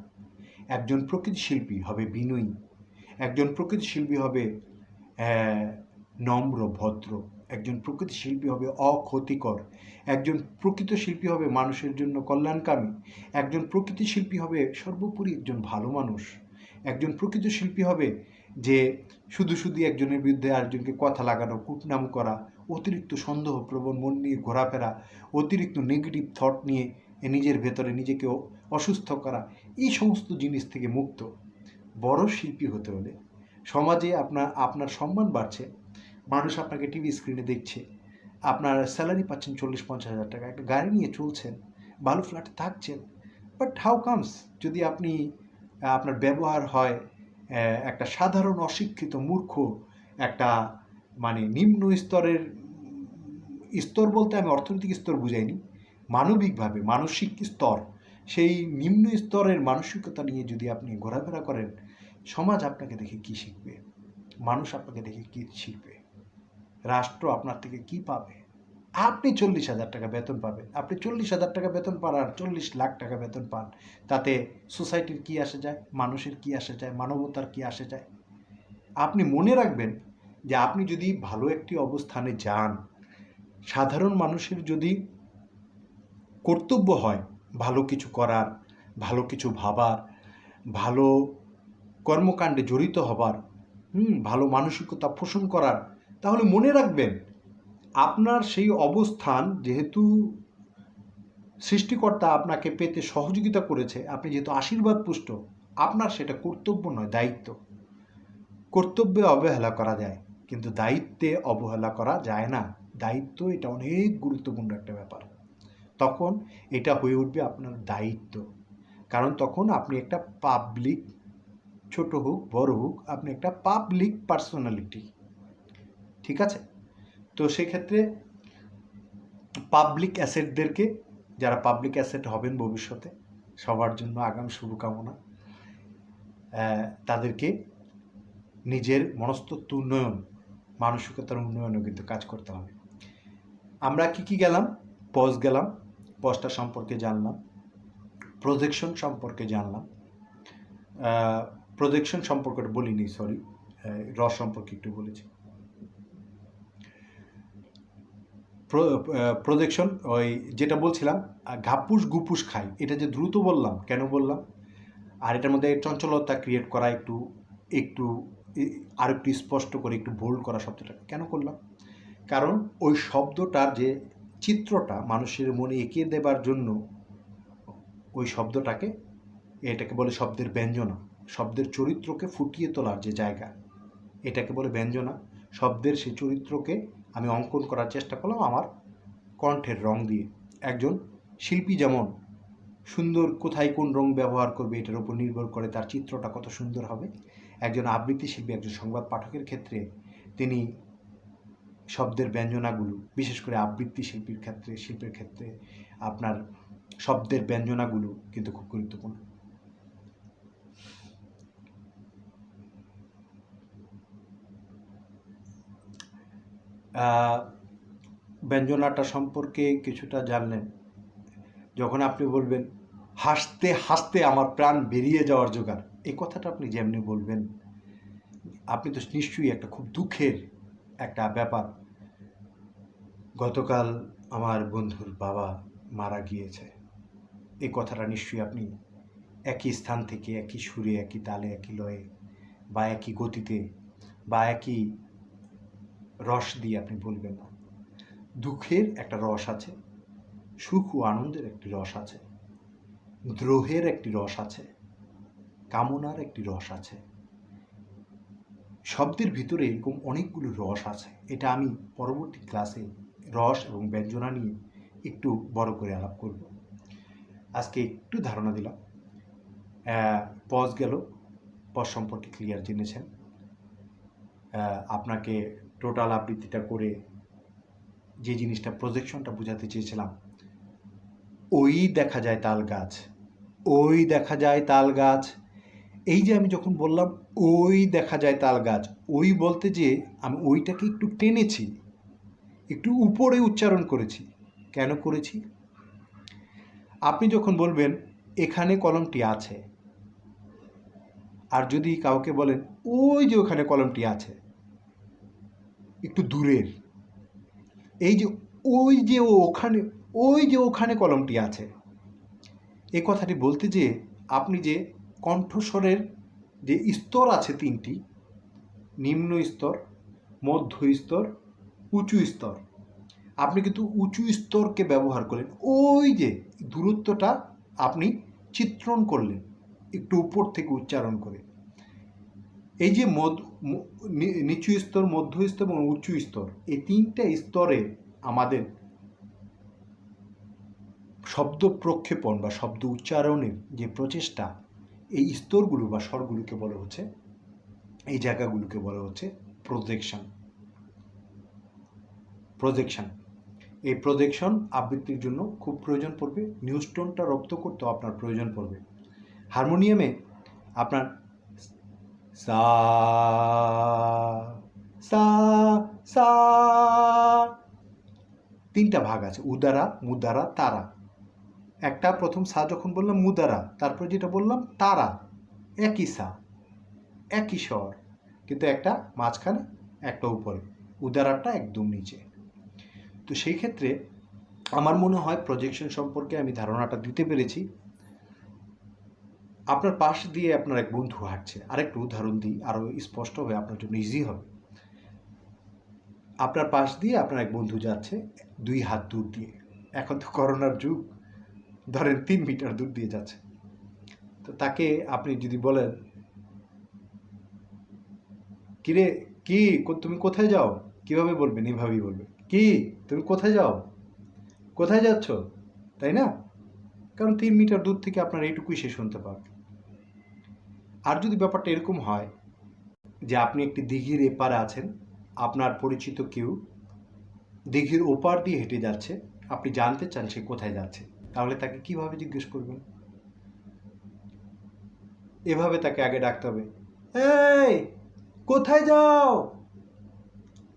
একজন প্রকৃত শিল্পী হবে বিনয়ী, একজন প্রকৃত শিল্পী হবে নম্র ভদ্র, একজন প্রকৃত শিল্পী হবে অক্ষতিকর, একজন প্রকৃত শিল্পী হবে মানুষের জন্য কল্যাণকামী, একজন প্রকৃত শিল্পী হবে সর্বোপরি একজন ভালো মানুষ, একজন প্রকৃত শিল্পী হবে যে শুধু একজনের বিরুদ্ধে আরেকজনকে কথা লাগানো, কুটনাম করা, অতিরিক্ত সন্দেহপ্রবণ মন নিয়ে ঘোরাফেরা, অতিরিক্ত নেগেটিভ থট নিয়ে নিজের ভেতরে নিজেকে অসুস্থ করা, এই সমস্ত জিনিস থেকে মুক্ত। বড় শিল্পী হতে হলে সমাজে আপনার সম্মান বাড়ছে, মানুষ আপনাকে টিভি স্ক্রিনে দেখছে, আপনার স্যালারি পাচ্ছেন 40-50 হাজার টাকা, একটা গাড়ি নিয়ে চলছেন, ভালো ফ্ল্যাটে থাকছেন, বাট হাউ কামস যদি আপনার ব্যবহার হয় একটা সাধারণ অশিক্ষিত মূর্খ একটা মানে নিম্ন স্তরের স্তর বলতে আমি অর্থনৈতিক স্তর বুঝাইনি, মানবিকভাবে মানসিক স্তর, সেই নিম্ন স্তরের মানসিকতা নিয়ে যদি আপনি ঘোরাফেরা করেন, সমাজ আপনাকে দেখে কি শিখবে? মানুষ আপনাকে দেখে কি শিখবে? রাষ্ট্র আপনার থেকে কি পাবে? আপনি 40,000 টাকা বেতন পাবেন, আপনি 40,000 টাকা বেতন পান আর 40 লাখ টাকা বেতন পান, তাতে সোসাইটির কি আসে যায়? মানুষের কি আসে যায়? মানবতার কি আসে যায়? আপনি মনে রাখবেন যে আপনি যদি ভালো একটি অবস্থানে যান, সাধারণ মানুষের যদি কর্তব্য হয় ভালো কিছু করার, ভালো কিছু ভাবার, ভালো কর্মকাণ্ডে জড়িত হবার, ভালো মানসিকতা পোষণ করার, তাহলে মনে রাখবেন আপনার সেই অবস্থান যেহেতু সৃষ্টিকর্তা আপনাকে পেতে সহযোগিতা করেছে, আপনি যেহেতু আশীর্বাদ পুষ্ট, আপনার সেটা কর্তব্য নয়, দায়িত্ব। কর্তব্যে অবহেলা করা যায়, কিন্তু দায়িত্বে অবহেলা করা যায় না। দায়িত্ব এটা অনেক গুরুত্বপূর্ণ একটা ব্যাপার। তখন এটা হয়ে উঠবে আপনার দায়িত্ব, কারণ তখন আপনি একটা পাবলিক, ছোট হোক বড় হোক, আপনি একটা পাবলিক পার্সোনালিটি, ঠিক আছে? তো সেক্ষেত্রে পাবলিক অ্যাসেটদেরকে, যারা পাবলিক অ্যাসেট হবেন ভবিষ্যতে, সবার জন্য আগাম শুভকামনা। তাদেরকে নিজের মনস্তত্ত্ব উন্নয়ন, মানসিকতার উন্নয়নও কিন্তু কাজ করতে হবে। আমরা কি গেলাম? পজ গেলাম, পজটা সম্পর্কে জানলাম, প্রজেকশন সম্পর্কে জানলাম, প্রজেকশন সম্পর্কে বলিনি, সরি, রস সম্পর্কে একটু বলেছি। প্রজেকশন, ওই যেটা বলছিলাম, ঘাপুস গুপুস খাই, এটা যে দ্রুত বললাম, কেন বললাম? আর এটার মধ্যে চঞ্চলতা ক্রিয়েট করা, একটু আর একটু স্পষ্ট করে একটু বোল্ড করা শব্দটা কেন করলাম? কারণ ওই শব্দটার যে চিত্রটা মানুষের মনে এঁকে দেবার জন্য ওই শব্দটাকে, এটাকে বলে শব্দের ব্যঞ্জনা, শব্দের চরিত্রকে ফুটিয়ে তোলার যে জায়গা, এটাকে বলে ব্যঞ্জনা। শব্দের সেই চরিত্রকে আমি অঙ্কন করার চেষ্টা করলাম আমার কণ্ঠের রং দিয়ে। একজন শিল্পী যেমন সুন্দর কোথায় কোন রং ব্যবহার করবে এটার উপর নির্ভর করে তার চিত্রটা কত সুন্দর হবে, একজন আবৃত্তি শিল্পী, একজন সংবাদ পাঠকের ক্ষেত্রে তিনি শব্দের ব্যঞ্জনাগুলো, বিশেষ করে আবৃত্তি শিল্পের ক্ষেত্রে আপনার শব্দের ব্যঞ্জনাগুলো কিন্তু খুব গুরুত্বপূর্ণ। ব্যঞ্জনাটা সম্পর্কে কিছুটা জানলেন। যখন আপনি বলবেন হাসতে হাসতে আমার প্রাণ বেরিয়ে যাওয়ার জোগাড়, এই কথাটা আপনি যেমনি বলবেন, আপনি তো নিশ্চয়ই একটা খুব দুঃখের একটা ব্যাপার। গতকাল আমার বন্ধুর বাবা মারা গিয়েছে, এই কথাটা নিশ্চয়ই আপনি একই স্থান থেকে, একই সুরে, একই তালে, একই লয়ে, বা একই গতিতে, বা একই রস দিয়ে আপনি বলবেন না। দুঃখের একটা রস আছে, সুখ ও আনন্দের একটি রস আছে, দ্রোহের একটি রস আছে, কামনার একটি রস আছে। শব্দের ভিতরে এরকম অনেকগুলো রস আছে। এটা আমি পরবর্তী ক্লাসে রস এবং ব্যঞ্জনা নিয়ে একটু বড় করে আলাপ করব। আজকে একটু ধারণা দিলাম। পজ গেল, পজ সম্পর্কে ক্লিয়ার জেনেছেন। আপনাকে টোটাল আবৃত্তিটা করে যে জিনিসটা, প্রজেকশনটা বোঝাতে চেয়েছিলাম, ওই দেখা যায় তাল গাছ, ওই দেখা যায় তাল গাছ, এই যে আমি যখন বললাম ওই দেখা যায় তাল গাছ, ওই বলতে যে আমি ওইটাকে একটু টেনেছি, একটু উপরে উচ্চারণ করেছি। কেন করেছি? আপনি যখন বলবেন এখানে কলমটি আছে, আর যদি কাউকে বলেন ওই যে ওখানে কলমটি আছে, একটু দূরের, এই যে ওই যে ওখানে কলমটি আছে, এই কথাটি বলতে যে আপনি যে কণ্ঠস্বরের যে স্তর আছে তিনটি, নিম্ন স্তর, মধ্য স্তর, উঁচু স্তর, আপনি কিন্তু উঁচু স্তরকে ব্যবহার করলেন, ওই যে দূরত্বটা আপনি চিত্রণ করলেন একটু উপর থেকে উচ্চারণ করে। এই যে নিচু স্তর, মধ্য স্তর এবং উঁচু স্তর, এই তিনটা স্তরে আমাদের শব্দ প্রক্ষেপণ বা শব্দ উচ্চারণের যে প্রচেষ্টা, এই স্তরগুলো বা স্বরগুলোকে বলা হচ্ছে, এই জায়গাগুলোকে বলা হচ্ছে প্রজেকশন। এই প্রজেকশন আবৃত্তির জন্য খুব প্রয়োজন পড়বে। নিউজ টোনটা রপ্ত করতেও আপনার প্রয়োজন পড়বে। হারমোনিয়ামে আপনার সা সা সা 3টা ভাগ আছে, উদারা, মুদারা, তারা। একটা প্রথম সা যখন বললাম মুদারা, তারপর যেটা বললাম তারা, একই সা, একই স্বর, কিন্তু একটা মাঝখানে একটা উপরে, উদারাটা একদম নিচে। তো সেই ক্ষেত্রে আমার মনে হয় প্রজেকশন সম্পর্কে আমি ধারণাটা দিতে পেরেছি। আপনার পাশ দিয়ে আপনার এক বন্ধু হাঁটছে, আরেকটু উদাহরণ দিই, আরও স্পষ্ট হবে, আপনার জন্য ইজি হবে। আপনার পাশ দিয়ে আপনার এক বন্ধু যাচ্ছে 2 হাত দূর দিয়ে, এখন তো করোনার যুগ, ধরেন 3 মিটার দূর দিয়ে যাচ্ছে। তো তাকে আপনি যদি বলেন, কিরে কি তুমি কোথায় যাও, কিভাবে বলবেন? এভাবেই বলবেন, কি তুমি কোথায় যাও, কোথায় যাচ্ছ, তাই না? কারণ 3 মিটার দূর থেকে আপনার এইটুকুই সে শুনতে পাবে। আর যদি ব্যাপারটা এরকম হয় যে আপনি একটি দিঘির এপারে আছেন, আপনার পরিচিত কেউ দিঘির ওপার দিয়ে হেঁটে যাচ্ছে, আপনি জানতে চান সে কোথায় যাচ্ছে, তাহলে তাকে কিভাবে জিজ্ঞেস করবেন? এভাবে তাকে আগে ডাকতে হবে, এই কোথায় যাও,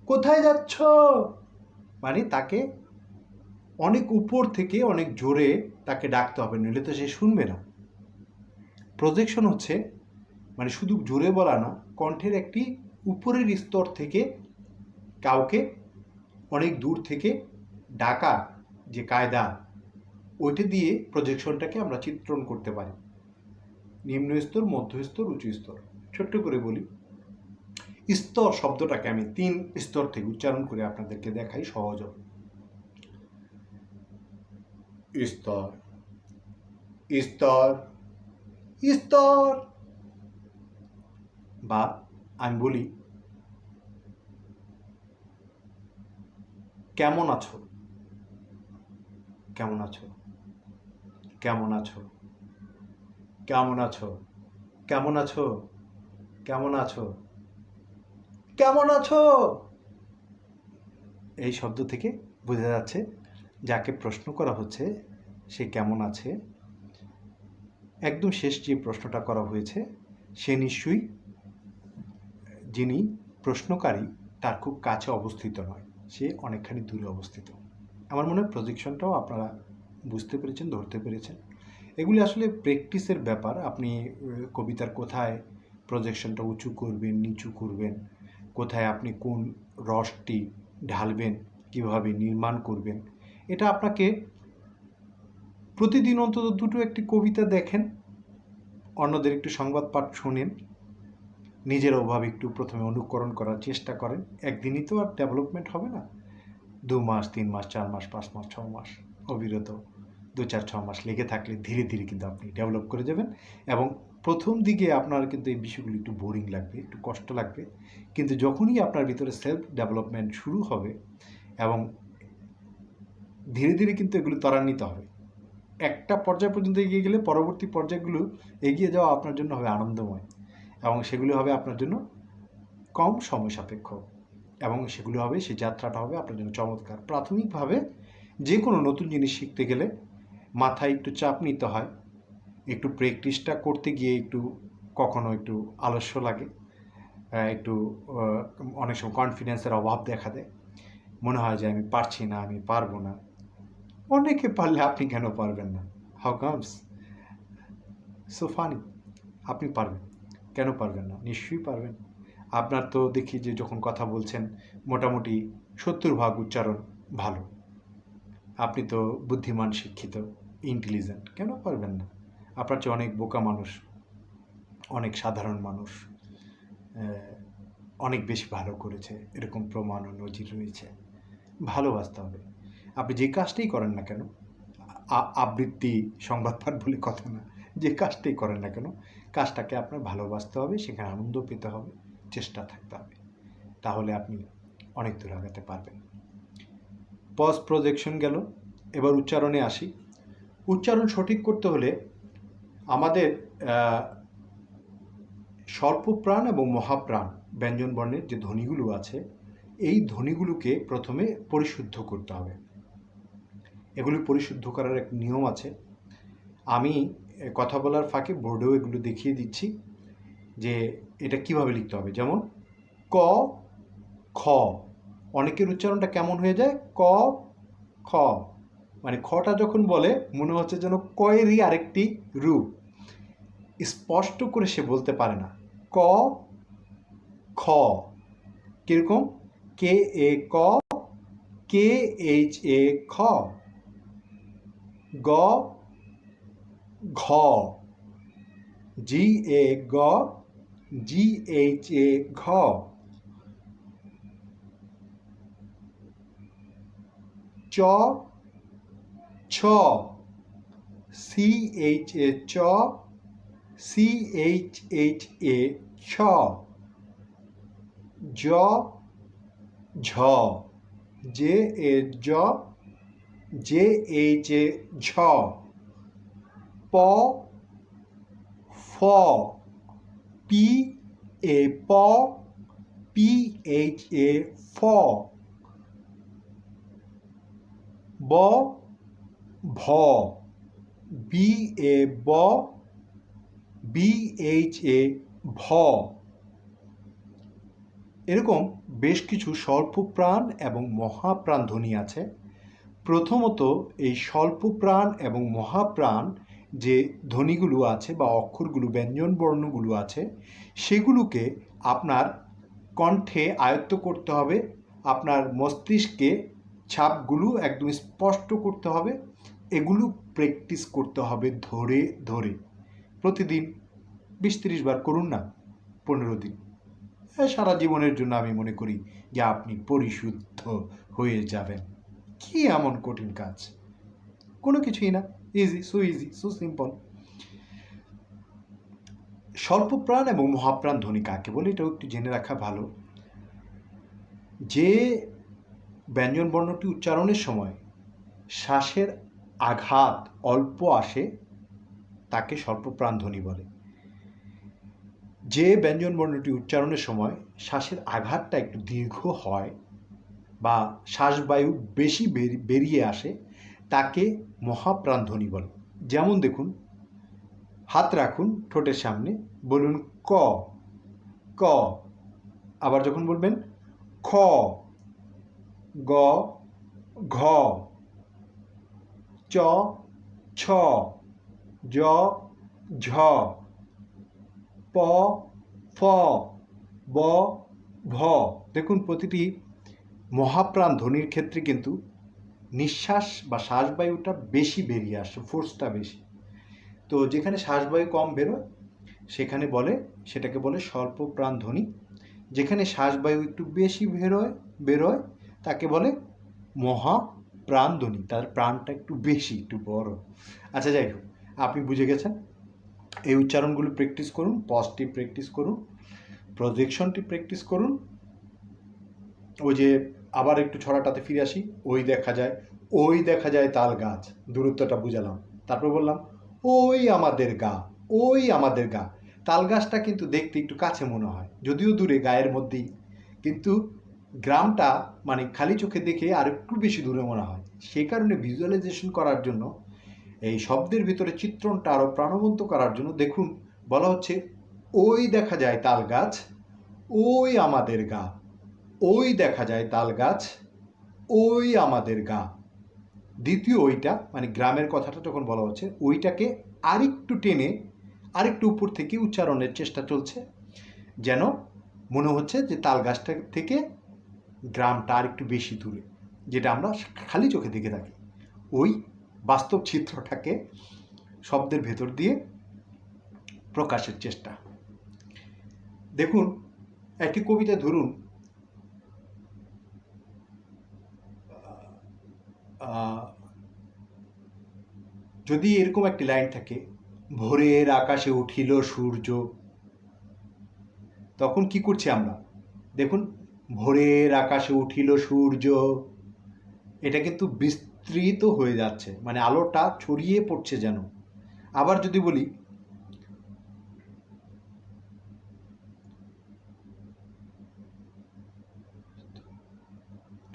কোথায় যাচ্ছ, মানে তাকে অনেক উপর থেকে অনেক জোরে তাকে ডাকতে হবে, নইলে তো সে শুনবে না। প্রজেকশন হচ্ছে মানে শুধু জোরে বলা না, কণ্ঠের একটি উপরের স্তর থেকে কাউকে অনেক দূর থেকে ডাকা যে কায়দা, ওইটা দিয়ে প্রজেকশনটাকে আমরা চিত্রণ করতে পারি। নিম্ন স্তর, মধ্য স্তর, উঁচু স্তর। ছোট্ট করে বলি, স্তর শব্দটাকে আমি 3 স্তর থেকে উচ্চারণ করে আপনাদেরকে দেখাই, সহজ হবে। স্তর, স্তর, স্তর। বা আমি বলি, কেমন আছো, কেমন আছো, কেমন আছো, কেমন আছো, কেমন আছো, কেমন আছো, কেমন আছো। এই শব্দ থেকে বোঝা যাচ্ছে যাকে প্রশ্ন করা হচ্ছে সে কেমন আছে। একদম শেষ যে প্রশ্নটা করা হয়েছে সে নিশ্চয়ই, যিনি প্রশ্নকারী তার খুব কাছে অবস্থিত নয়, সে অনেকখানি দূরে অবস্থিত। আমার মনে হয় প্রজেকশনটাও আপনারা বুঝতে পেরেছেন, ধরতে পেরেছেন। এগুলি আসলে প্র্যাকটিসের ব্যাপার। আপনি কবিতার কোথায় প্রজেকশনটা উঁচু করবেন, নিচু করবেন, কোথায় আপনি কোন রসটি ঢালবেন, কিভাবে নির্মাণ করবেন, এটা আপনাকে প্রতিদিন অন্তত 2টো একটি কবিতা দেখেন, অন্যদের একটু সংবাদ পাঠ শোনেন, নিজের ওভাবে একটু প্রথমে অনুকরণ করার চেষ্টা করেন। একদিনই তো আর ডেভেলপমেন্ট হবে না, 2 মাস, 3 মাস, 4 মাস, 5 মাস, 6 মাস অবিরত 2-4-6 মাস লেগে থাকলে ধীরে ধীরে কিন্তু আপনি ডেভেলপ করে যাবেন। এবং প্রথম দিকে আপনার কিন্তু এই বিষয়গুলো একটু বোরিং লাগবে, একটু কষ্ট লাগবে, কিন্তু যখনই আপনার ভিতরে সেলফ ডেভেলপমেন্ট শুরু হবে এবং ধীরে ধীরে কিন্তু এগুলো ত্বরান্বিত হবে, একটা পর্যায় পর্যন্ত এগিয়ে গেলে পরবর্তী পর্যায়গুলো এগিয়ে যাওয়া আপনার জন্য হবে আনন্দময়, এবং সেগুলো হবে আপনার জন্য কম সময় সাপেক্ষ, এবং সেগুলো হবে, সেই যাত্রাটা হবে আপনার জন্য চমৎকার। প্রাথমিকভাবে যে কোনো নতুন জিনিস শিখতে গেলে মাথায় একটু চাপ নিতে হয়, একটু প্র্যাকটিসটা করতে গিয়ে একটু কখনো একটু আলস্য লাগে, একটু অনেক সময় কনফিডেন্সের অভাব দেখা দেয়, মনে হয় যে আমি পারছি না, আমি পারবো না। অনেকে পারলে আপনি কেন পারবেন না? How comes so funny? আপনি পারবেন, কেন পারবেন না? নিশ্চয়ই পারবেন। আপনার তো দেখি যে যখন কথা বলছেন মোটামুটি 70% উচ্চারণ ভালো, আপনি তো বুদ্ধিমান, শিক্ষিত, ইন্টেলিজেন্ট, কেন পারবেন না? আপনার চেয়ে অনেক বোকা মানুষ, অনেক সাধারণ মানুষ অনেক বেশি ভালো করেছে, এরকম প্রমাণ ও নজির রয়েছে। ভালোবাসতে হবে। আপনি যে কাজটাই করেন না কেন, আবৃত্তি, সংবাদ পাঠ বলে কথা না, যে কাজটাই করেন না কেন কাজটাকে আপনার ভালোবাসতে হবে, সেখানে আনন্দ পেতে হবে, চেষ্টা থাকতে হবে, তাহলে আপনি অনেক দূর আগাতে পারবেন। পজ প্রজেকশন গেল, এবার উচ্চারণে আসি। উচ্চারণ সঠিক করতে হলে আমাদের স্বল্পপ্রাণ এবং মহাপ্রাণ ব্যঞ্জন বর্ণের যে ধ্বনিগুলো আছে এই ধ্বনিগুলোকে প্রথমে পরিশুদ্ধ করতে হবে। এগুলি পরিশুদ্ধ করার এক নিয়ম আছে। আমি কথা বলার ফাঁকে বোর্ডেও এগুলো দেখিয়ে দিচ্ছি যে এটা কিভাবে লিখতে হবে। যেমন ক খ, অনেকের উচ্চারণটা কেমন হয়ে যায়, ক খ, মানে খটা যখন বলে মনে হচ্ছে যেন কয়েরই আরেকটি রূপ, স্পষ্ট করে সে বলতে পারে না। ক খ কিরকম, কে এ ক, কে এইচ এ খ, গ ঘ, জি এ গ, জি এইচ এ ঘ, চ ছ, সি এইচ এ চ, সি এইচ এইচ এ ছ, জ ঝ, জে এ জ, জে এইচ এ ঝ, প ফ, পি এ প, পি এইচ এ ফ, ব ভ, বি এ ব, বি এইচ এ ভ। এরকম বেশ কিছু স্বল্পপ্রাণ এবং মহাপ্রাণ ধ্বনি আছে। প্রথমত এই স্বল্পপ্রাণ এবং মহাপ্রাণ যে ধ্বনিগুলো আছে বা অক্ষরগুলো, ব্যঞ্জন বর্ণগুলো আছে, সেগুলোকে আপনার কণ্ঠে আয়ত্ত করতে হবে। আপনার মস্তিষ্কে ছাপগুলো একদম স্পষ্ট করতে হবে। এগুলো প্র্যাকটিস করতে হবে ধরে ধরে। প্রতিদিন 20-30 বার করুন না, 15 দিন। সারা জীবনের জন্য আমি মনে করি যে আপনি পরিশুদ্ধ হয়ে যাবেন। কি এমন কঠিন কাজ? কোনো কিছুই না, ইজি, সো সিম্পল। স্বল্পপ্রাণ এবং মহাপ্রাণ ধ্বনি কাকে বলে এটাও একটু জেনে রাখা ভালো। যে ব্যঞ্জন বর্ণটি উচ্চারণের সময় শ্বাসের আঘাত অল্প আসে তাকে স্বল্পপ্রাণ ধ্বনি বলে। যে ব্যঞ্জন বর্ণটি উচ্চারণের সময় শ্বাসের আঘাতটা একটু দীর্ঘ হয় বা শ্বাসবায়ু বেশি বেরিয়ে আসে তাকে মহাপ্রাণ ধ্বনি বলে। যেমন দেখুন, হাত রাখুন ঠোঁটের সামনে, বলুন ক ক, আবার যখন বলবেন খ, গ ঘ, চ ছ, জ ঝ, প ফ, ব ভ। দেখুন প্রতিটি মহাপ্রাণ ধ্বনির ক্ষেত্রে কিন্তু নিঃশ্বাস বা শ্বাসবায়ুটা বেশি বেরিয়ে আসে, ফোর্সটা বেশি। তো যেখানে শ্বাসবায়ু কম বেরোয় সেটাকে বলে স্বল্পপ্রাণ ধ্বনি। যেখানে শ্বাসবায়ু একটু বেশি বেরোয় তাকে বলে মহাপ্রাণ ধ্বনি, তার প্রাণটা একটু বেশি, একটু বড়। আচ্ছা, যাই হোক, আপনি বুঝে গেছেন। এই উচ্চারণগুলো প্র্যাকটিস করুন, পজটি প্র্যাকটিস করুন, প্রজেকশনটি প্র্যাকটিস করুন। ওই যে আবার একটু ছড়াটাতে ফিরে আসি, ওই দেখা যায় তাল গাছ, দূরত্বটা বুঝালাম। তারপর বললাম ওই আমাদের গা। তাল গাছটা কিন্তু দেখতে একটু কাছে মনে হয়, যদিও দূরে, গায়ের মধ্যেই, কিন্তু গ্রামটা মানে খালি চোখে দেখে আর একটু বেশি দূরে মনে হয়। সেই কারণে ভিজুয়ালাইজেশন করার জন্য, এই শব্দের ভিতরে চিত্রণটা আরও প্রাণবন্ত করার জন্য দেখুন বলা হচ্ছে ওই দেখা যায় তাল গাছ, ওই আমাদের গা। ওই দেখা যায় তাল গাছ, ওই আমাদের গা। দ্বিতীয় ওইটা মানে গ্রামের কথাটা যখন বলা হচ্ছে, ওইটাকে আরেকটু টেনে আরেকটু উপর থেকে উচ্চারণের চেষ্টা চলছে, যেন মনে হচ্ছে যে তাল গাছটা থেকে গ্রামটা আরেকটু বেশি দূরে, যেটা আমরা খালি চোখে দেখে থাকি। ওই বাস্তব চিত্রটাকে শব্দের ভেতর দিয়ে প্রকাশের চেষ্টা। দেখুন, একটি কবিতা ধরুন, যদি এরকম একটি লাইন থাকে, ভোরের আকাশে উঠিল সূর্য, তখন কি করছি আমরা? দেখুন, ভোরের আকাশে উঠিল সূর্য, এটা কিন্তু বিস্তৃত হয়ে যাচ্ছে, মানে আলোটা ছড়িয়ে পড়ছে যেন। আবার যদি বলি,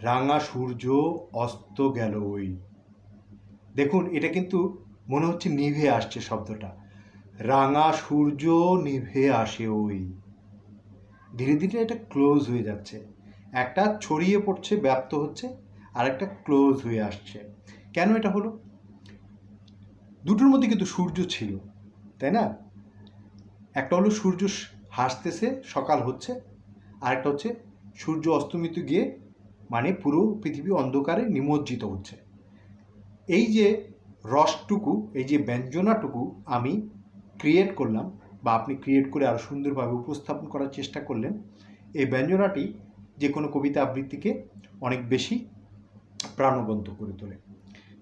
রাঙা সূর্য অস্ত গেল ওই। দেখুন, এটা কিন্তু মনে হচ্ছে নিভে আসছে শব্দটা। রাঙা সূর্য নিভে আসে ওই। ধীরে ধীরে এটা ক্লোজ হয়ে যাচ্ছে, একটা ছড়িয়ে পড়ছে, ব্যাপ্ত হচ্ছে, আর একটা ক্লোজ হয়ে আসছে। কেন এটা হলো? দুটোর মধ্যে কিন্তু সূর্য ছিল, তাই না? একটা হলো সূর্য হাসতেছে, সকাল হচ্ছে, আর একটা হচ্ছে সূর্য অস্তমিত গিয়ে মানে পুরো পৃথিবী অন্ধকারে নিমজ্জিত হচ্ছে। এই যে রসটুকু, এই যে ব্যঞ্জনাটুকু আমি ক্রিয়েট করলাম, বা আপনি ক্রিয়েট করে আরও সুন্দরভাবে উপস্থাপন করার চেষ্টা করলেন, এই ব্যঞ্জনাটি যে কোনো কবিতা আবৃত্তিকে অনেক বেশি প্রাণবন্ত করে তোলে।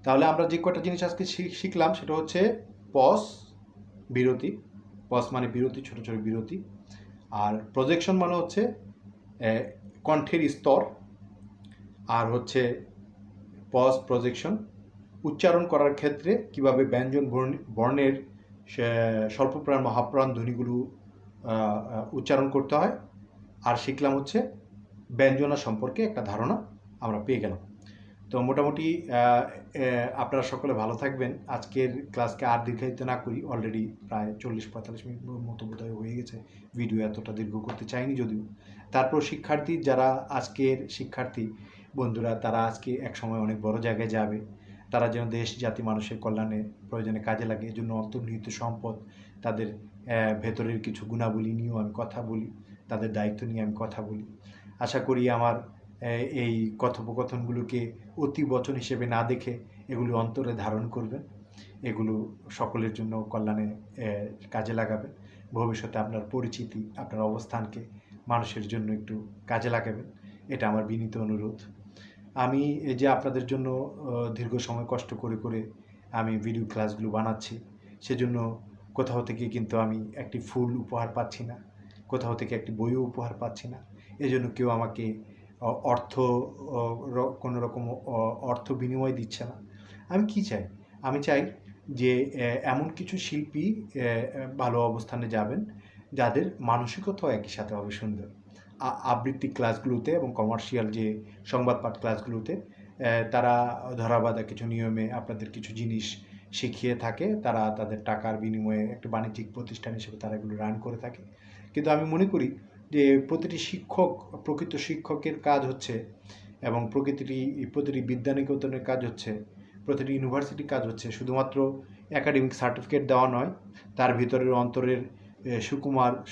তাহলে আমরা যে কটা জিনিস আজকে শিখলাম সেটা হচ্ছে পজ, বিরতি। পজ মানে বিরতি, ছোট ছোট বিরতি। আর প্রজেকশন মানে হচ্ছে কণ্ঠের স্তর। আর হচ্ছে পজ, প্রজেকশন। উচ্চারণ করার ক্ষেত্রে কিভাবে ব্যঞ্জন বর্ণের স্বল্পপ্রাণ মহাপ্রাণ ধ্বনিগুলো উচ্চারণ করতে হয়। আর শিখলাম হচ্ছে ব্যঞ্জনা সম্পর্কে একটা ধারণা আমরা পেয়ে গেলাম। তো মোটামুটি আপনারা সকলে ভালো থাকবেন। আজকের ক্লাসকে আর দীর্ঘায়িত না করি, অলরেডি প্রায় 40-45 মিনিট মতো বোধহয় হয়ে গেছে। ভিডিও এতটা দীর্ঘ করতে চাইনি যদিও। তারপর যারা আজকের শিক্ষার্থী বন্ধুরা, তারা আজকে এক সময় অনেক বড় জায়গায় যাবে। তারা যেন দেশ জাতি মানুষের কল্যাণে প্রয়োজনে কাজে লাগে, এই জন্য অন্তর্নিহিত সম্পদ, তাদের ভেতরের কিছু গুণাবলী নিয়েও আমি কথা বলি, তাদের দায়িত্ব নিয়ে আমি কথা বলি। আশা করি আমার এই কথোপকথনগুলোকে অতি বচন হিসেবে না দেখে এগুলো অন্তরে ধারণ করবেন, এগুলো সকলের জন্য কল্যাণে কাজে লাগাবেন। ভবিষ্যতে আপনার পরিচিতি, আপনার অবস্থানকে মানুষের জন্য একটু কাজে লাগাবেন, এটা আমার বিনীত অনুরোধ। আমি এই যে আপনাদের জন্য দীর্ঘ সময় কষ্ট করে করে আমি ভিডিও ক্লাসগুলো বানাচ্ছি, সেজন্য কোথাও থেকে কিন্তু আমি একটি ফুল উপহার পাচ্ছি না, কোথাও থেকে একটি বইও উপহার পাচ্ছি না। এজন্য কেউ আমাকে কোনো রকম অর্থ বিনিময় দিচ্ছে না। আমি কি চাই? আমি চাই যে এমন কিছু শিল্পী ভালো অবস্থানে যাবেন যাদের মানসিকতাও একই সাথে হবে সুন্দর। আবৃত্তি ক্লাসগুলোতে এবং কমার্শিয়াল যে সংবাদ পাঠ ক্লাসগুলোতে তারা ধরাবাঁধা কিছু নিয়মে আপনাদের কিছু জিনিস শিখিয়ে থাকে। তারা তাদের টাকার বিনিময়ে একটা বাণিজ্যিক প্রতিষ্ঠান হিসেবে তারা এগুলো রান করে থাকে। কিন্তু আমি মনে করি যে প্রকৃত শিক্ষকের কাজ হচ্ছে, এবং প্রতিটি বিদ্যানিকেতনের কাজ হচ্ছে, প্রতিটি ইউনিভার্সিটির কাজ হচ্ছে শুধুমাত্র একাডেমিক সার্টিফিকেট দেওয়া নয়, তার ভিতরের অন্তরের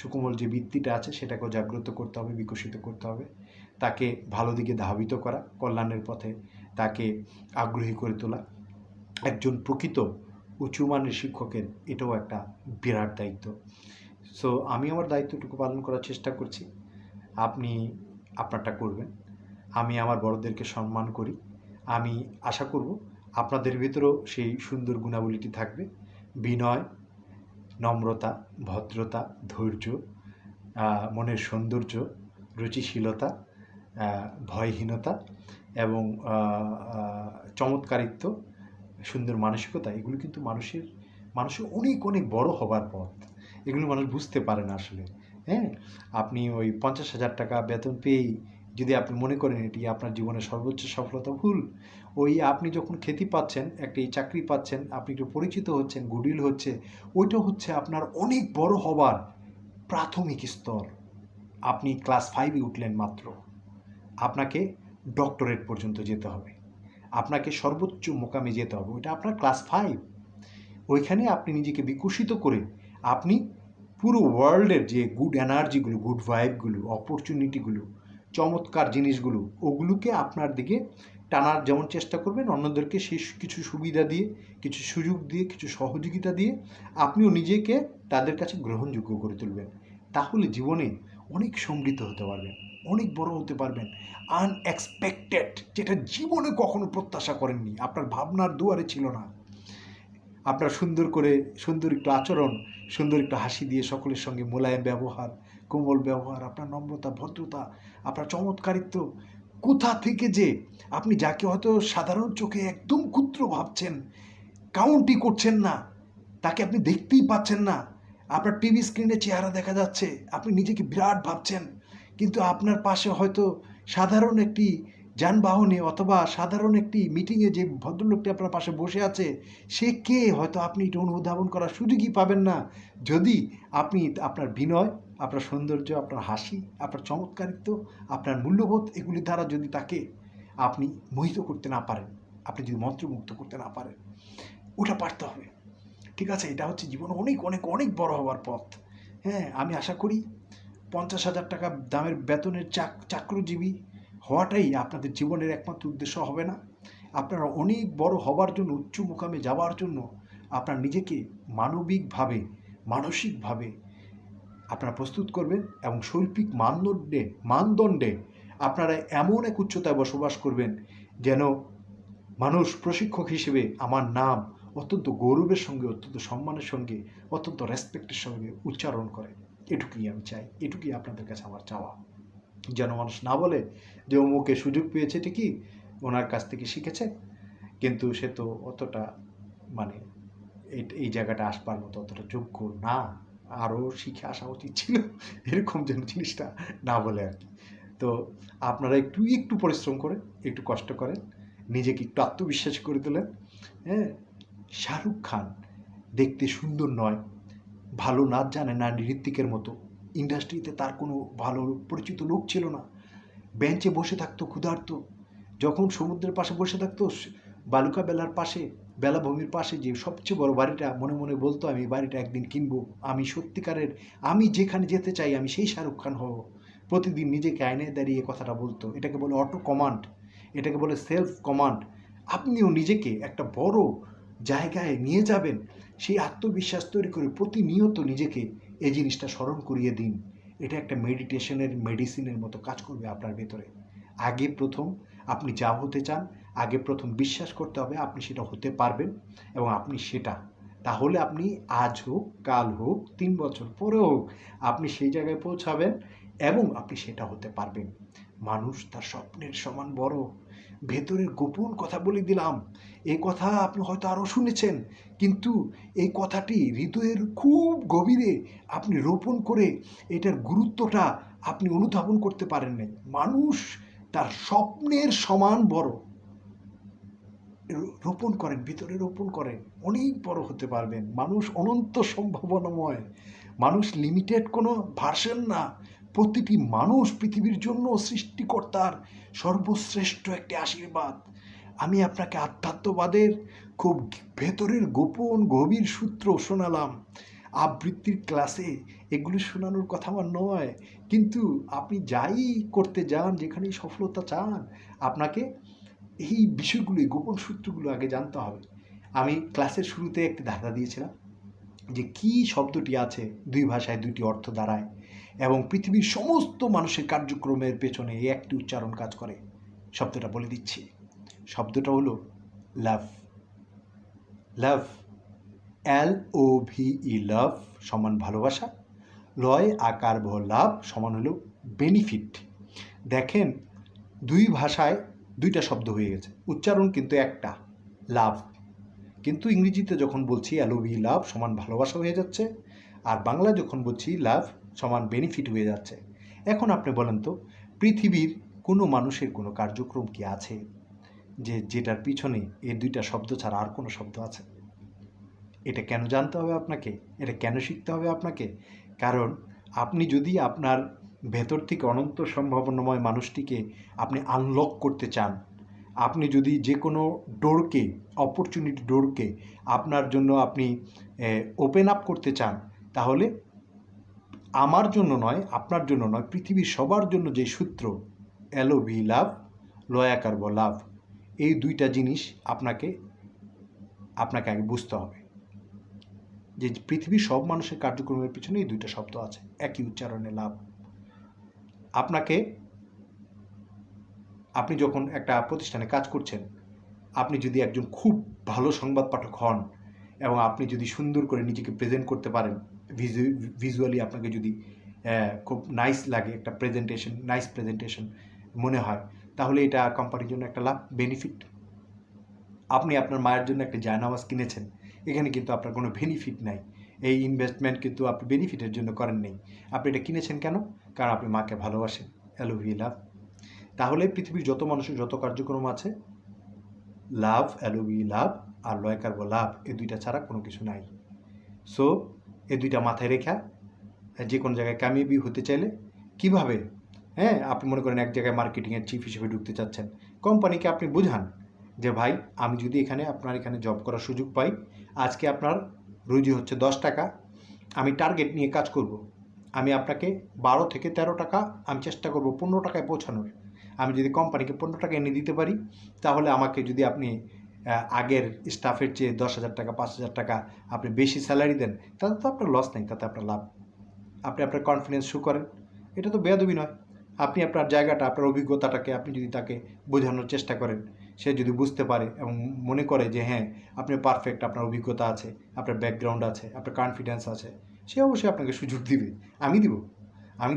সুকুমার যে বৃত্তিটা আছে সেটাকেও জাগ্রত করতে হবে, বিকশিত করতে হবে, তাকে ভালো দিকে ধাবিত করা, কল্যাণের পথে তাকে আগ্রহী করে তোলা। একজন প্রকৃত উঁচুমানের শিক্ষকের এটাও একটা বিরাট দায়িত্ব। সো আমি আমার দায়িত্বটুকু পালন করার চেষ্টা করছি, আপনি আপনারটা করবেন। আমি আমার বড়দেরকে সম্মান করি। আমি আশা করব আপনাদের ভিতরেও সেই সুন্দর গুণাবলীটি থাকবে: বিনয়, নম্রতা, ভদ্রতা, ধৈর্য, মনের সৌন্দর্য, রুচিশীলতা, ভয়হীনতা এবং চমৎকারিত্ব, সুন্দর মানসিকতা। এগুলো কিন্তু মানুষের অনেক অনেক বড় হবার পথ। এগুলো মানুষ বুঝতে পারে না আসলে। হ্যাঁ, আপনি ওই 50,000 টাকা বেতন পেয়েই যদি আপনি মনে করেন এটি আপনার জীবনের সর্বোচ্চ সফলতা, ভুল। ওই আপনি যখন খ্যাতি পাচ্ছেন, একটি চাকরি পাচ্ছেন, আপনি একটু পরিচিত হচ্ছেন, গুডউইল হচ্ছে, ওইটা হচ্ছে আপনার অনেক বড় হবার প্রাথমিক স্তর। আপনি ক্লাস 5-এ উঠলেন মাত্র, আপনাকে ডক্টরেট পর্যন্ত যেতে হবে, আপনাকে সর্বোচ্চ মোকামে যেতে হবে, ওইটা আপনার ক্লাস 5। ওইখানে আপনি নিজেকে বিকশিত করে আপনি পুরো ওয়ার্ল্ডের যে গুড এনার্জিগুলো, গুড ভাইবগুলো, অপরচুনিটিগুলো, চমৎকার জিনিসগুলো, ওগুলোকে আপনার দিকে টানার যেমন চেষ্টা করবেন, অন্যদেরকে সেই কিছু সুবিধা দিয়ে, কিছু সুযোগ দিয়ে, কিছু সহযোগিতা দিয়ে আপনিও নিজেকে তাদের কাছে গ্রহণযোগ্য করে তুলবেন। তাহলে জীবনে অনেক সমৃদ্ধ হতে পারবেন, অনেক বড় হতে পারবেন। আনএক্সপেক্টেড, যেটা জীবনে কখনো প্রত্যাশা করেননি, আপনার ভাবনার দুয়ারে ছিল না, আপনার সুন্দর একটু আচরণ, সুন্দর একটু হাসি দিয়ে সকলের সঙ্গে মোলায়েম ব্যবহার, কোমল ব্যবহার, আপনার নম্রতা, ভদ্রতা, আপনার চমৎকারিত্ব, কোথা থেকে যে আপনি যাকে হয়তো সাধারণ চোখে একদম ক্ষুদ্র ভাবছেন, কাউন্টই করছেন না, তাকে আপনি দেখতেই পাচ্ছেন না, আপনার টিভি স্ক্রিনে চেহারা দেখা যাচ্ছে, আপনি নিজেকে বিরাট ভাবছেন, কিন্তু আপনার পাশে হয়তো সাধারণ একটি যানবাহনে অথবা সাধারণ একটি মিটিংয়ে যে ভদ্রলোকটি আপনার পাশে বসে আছে সে কে, হয়তো আপনি এটা অনুধাবন করার সুযোগই পাবেন না যদি আপনি আপনার বিনয়, আপনার সৌন্দর্য, আপনার হাসি, আপনার চমৎকারিত্ব, আপনার মূল্যবোধ এগুলি দ্বারা যদি তাকে আপনি মোহিত করতে না পারেন, আপনি যদি মন্ত্রমুগ্ধ করতে না পারেন। ওটা পারতে হবে, ঠিক আছে? এটা হচ্ছে জীবনে অনেক অনেক অনেক বড় হওয়ার পথ। হ্যাঁ, আমি আশা করি 50,000 টাকা দামের বেতনের চাকরিজীবী হওয়াটাই আপনাদের জীবনের একমাত্র উদ্দেশ্য হবে না। আপনারা অনেক বড় হবার জন্য, উচ্চ মুকামে যাওয়ার জন্য আপনার নিজেকে মানবিকভাবে, মানসিকভাবে আপনারা প্রস্তুত করবেন এবং শৈল্পিক মানদণ্ডে আপনারা এমন এক উচ্চতায় বসবাস করবেন যেন মানুষ প্রশিক্ষক হিসেবে আমার নাম অত্যন্ত গৌরবের সঙ্গে, অত্যন্ত সম্মানের সঙ্গে, অত্যন্ত রেসপেক্টের সঙ্গে উচ্চারণ করে। এটুকুই আমি চাই, এটুকুই আপনাদের কাছে আমার চাওয়া। যেন মানুষ না বলে যে অমুকে সুযোগ পেয়েছে ঠিকই, ওনার কাছ থেকে শিখেছে, কিন্তু সে তো অতটা মানে এই জায়গাটা আসবার মতো অতটা যোগ্য না, আরও শিখে আসা উচিত ছিল, এরকম যেন জিনিসটা না বলে আর কি। তো আপনারা একটু একটু পরিশ্রম করেন, একটু কষ্ট করেন, নিজেকে একটু আত্মবিশ্বাস করে তোলেন। হ্যাঁ, শাহরুখ খান দেখতে সুন্দর নয়, ভালো নাচ জানে না, ঋত্বিকের মতো ইন্ডাস্ট্রিতে তার কোনো ভালো পরিচিত লোক ছিল না, বেঞ্চে বসে থাকতো ক্ষুধার্ত, যখন সমুদ্রের পাশে বসে থাকতো বালুকা বেলার পাশে, বেলাভূমির পাশে যে সবচেয়ে বড় বাড়িটা, মনে মনে বলতো আমি এই বাড়িটা একদিন কিনবো, আমি সত্যিকারের, আমি যেখানে যেতে চাই আমি সেই শাহরুখ খান হব। প্রতিদিন নিজেকে আয়নায় দাঁড়িয়ে কথাটা বলতো। এটাকে বলে অটো কমান্ড, এটাকে বলে সেলফ কমান্ড। আপনিও নিজেকে একটা বড় জায়গায় নিয়ে যাবেন, সেই আত্মবিশ্বাস তৈরি করে প্রতিনিয়ত নিজেকে এই জিনিসটা স্মরণ করিয়ে দিন। এটা একটা মেডিসিনের মতো কাজ করবে আপনার ভেতরে। আগে প্রথম আপনি যা হতে চান, আগে প্রথম বিশ্বাস করতে হবে আপনি সেটা হতে পারবেন, এবং আপনি সেটা, তাহলে আপনি আজ হোক, কাল হোক, 3 বছর পরে হোক, আপনি সেই জায়গায় পৌঁছাবেন এবং আপনি সেটা হতে পারবেন। মানুষ তার স্বপ্নের সমান বড়। ভেতরের গোপন কথা বলে দিলাম, এই কথা আপনি হয়তো আরও শুনেছেন, কিন্তু এই কথাটি হৃদয়ের খুব গভীরে আপনি রোপণ করে এটার গুরুত্বটা আপনি অনুধাবন করতে পারেন নাই। মানুষ তার স্বপ্নের সমান বড়। রোপণ করেন, ভিতরে রোপণ করেন, অনেক বড় হতে পারবেন। মানুষ অনন্ত সম্ভাবনাময়, মানুষ লিমিটেড কোনো ভার্সন না। প্রতিটি মানুষ পৃথিবীর জন্য সৃষ্টিকর্তার সর্বশ্রেষ্ঠ একটি আশীর্বাদ। আমি আপনাকে আধ্যাত্মবাদের খুব ভেতরের গোপন গভীর সূত্র শোনালাম। আবৃত্তির ক্লাসে এগুলো শোনানোর কথা আমার নয়, কিন্তু আপনি যাই করতে যান, যেখানেই সফলতা চান, আপনাকে এই বিষয়গুলো, গোপন সূত্রগুলো আগে জানতে হবে। আমি ক্লাসের শুরুতে একটি ধাঁধা দিয়েছিলাম যে কি শব্দটি আছে দুই ভাষায় দুইটি অর্থ দাঁড়ায় এবং পৃথিবীর সমস্ত মানুষের কার্যক্রমের পেছনে এই একটি উচ্চারণ কাজ করে। শব্দটা বলে দিচ্ছি, শব্দটা হলো লাভ। লাভ, LOVE, লাভ সমান ভালোবাসা, লয় আকার ভ লাভ সমান হলো বেনিফিট। দেখেন, দুই ভাষায় দুইটা শব্দ হয়ে গেছে, উচ্চারণ কিন্তু একটা, লাভ। কিন্তু ইংরেজিতে যখন বলছি LOVE, লাভ সমান ভালোবাসা হয়ে যাচ্ছে, আর বাংলা যখন বলছি লাভ সমান বেনিফিট হয়ে যাচ্ছে। এখন আপনি বলেন তো, পৃথিবীর কোনো মানুষের কোনো কার্যক্রম কি আছে যেটার পিছনে এই দুইটা শব্দ ছাড়া আর কোনো শব্দ আছে? এটা কেন জানতে হবে আপনাকে, এটা কেন শিখতে হবে আপনাকে? কারণ আপনি যদি আপনার ভেতর থেকে অনন্ত সম্ভাবনাময় মানুষটিকে আপনি আনলক করতে চান, আপনি যদি যে কোনো ডোরকে, অপরচুনিটি ডোরকে আপনার জন্য আপনি ওপেন আপ করতে চান, তাহলে আমার জন্য নয়, আপনার জন্য নয়, পৃথিবীর সবার জন্য যে সূত্র LOVE, লাভ, লয়াকার ব লাভ, এই দুইটা জিনিস আপনাকে আগে বুঝতে হবে যে পৃথিবীর সব মানুষের কার্যক্রমের পিছনে এই দুইটা শব্দ আছে, একই উচ্চারণে লাভ। আপনি যখন একটা প্রতিষ্ঠানে কাজ করছেন, আপনি যদি একজন খুব ভালো সংবাদ পাঠক হন এবং আপনি যদি সুন্দর করে নিজেকে প্রেজেন্ট করতে পারেন, ভিজুয়ালি আপনাকে যদি খুব নাইস লাগে, একটা নাইস প্রেজেন্টেশন মনে হয়, তাহলে এটা কোম্পানির জন্য একটা লাভ, বেনিফিট। আপনি আপনার মায়ের জন্য একটা জায়নামাজ কিনেছেন, এখানে কিন্তু আপনার কোনো বেনিফিট নাই, এই ইনভেস্টমেন্ট কিন্তু আপনি বেনিফিটের জন্য করেন নেই। আপনি এটা কিনেছেন কেন? কারণ আপনি মাকে ভালোবাসেন, LOVE, লাভ। তাহলে পৃথিবীর যত মানুষের যত কার্যক্রম আছে, লাভ, LOV লাভ, আর লয় কারবো লাভ, এই দুইটা ছাড়া কোনো কিছু নাই। সো এই দুইটা মাথায় রেখা যে কোনো জায়গায় কামিয়াবি হতে চাইলে কিভাবে, হ্যাঁ, আপনি মনে করেন এক জায়গায় মার্কেটিংয়ের চিফ হিসেবে ঢুকতে চাচ্ছেন, কোম্পানিকে আপনি বোঝান যে ভাই আমি যদি আপনার এখানে জব করার সুযোগ পাই, আজকে আপনার রুজি হচ্ছে 10 টাকা, আমি টার্গেট নিয়ে কাজ করব, আমি আপনাকে 12 থেকে 13 টাকা আমি চেষ্টা করব 15 টাকায় পৌঁছানোর। আমি যদি কোম্পানিকে 15 টাকা এনে দিতে পারি, তাহলে আমাকে যদি আপনি আগের স্টাফের চেয়ে 10,000 টাকা 5,000 টাকা আপনি বেশি স্যালারি দেন, তাতে তো আপনার লস নেই, তাতে আপনার লাভ। আপনি আপনার কনফিডেন্স শো করেন, এটা তো বেয়াদবি নয়। আপনি আপনার জায়গাটা, আপনার অভিজ্ঞতাটাকে আপনি যদি তাকে বোঝানোর চেষ্টা করেন, সে যদি বুঝতে পারে এবং মনে করে যে হ্যাঁ আপনি পারফেক্ট, আপনার অভিজ্ঞতা আছে, আপনার ব্যাকগ্রাউন্ড আছে, আপনার কনফিডেন্স আছে, সে অবশ্যই আপনাকে সুযোগ দিবে। আমি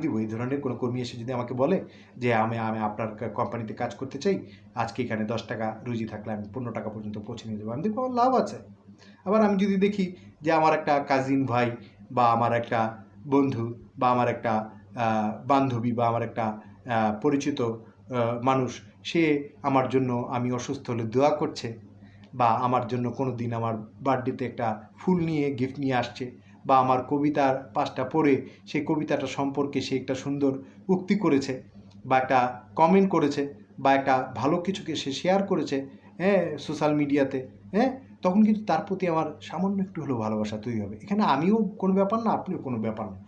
দিব এই ধরনের কোনো কর্মী এসে যদি আমাকে বলে যে আমি আপনার কোম্পানিতে কাজ করতে চাই, আজকে এখানে 10 টাকা রুজি থাকলে আমি 15 টাকা পর্যন্ত পৌঁছে নিয়ে যাবো, আমি দেখবো আমার লাভ আছে। আবার আমি যদি দেখি যে আমার একটা কাজিন ভাই বা আমার একটা বন্ধু বা আমার একটা বান্ধবী বা আমার একটা পরিচিত মানুষ, সে আমার জন্য আমি অসুস্থ হলে দোয়া করছে, বা আমার জন্য কোনো দিন আমার বার্থডেতে একটা ফুল নিয়ে গিফট নিয়ে আসছে, বা আমার কবিতার পাঠটা পড়ে সেই কবিতাটা সম্পর্কে সে একটা সুন্দর উক্তি করেছে, বা একটা কমেন্ট করেছে, বা একটা ভালো কিছুকে সে শেয়ার করেছে, হ্যাঁ, সোশ্যাল মিডিয়াতে, হ্যাঁ, তখন কিন্তু তার প্রতি আমার সামান্য একটু হলেও ভালোবাসা তৈরি হবে। এখানে আমিও কোনো ব্যাপার না, আপনিও কোনো ব্যাপার না।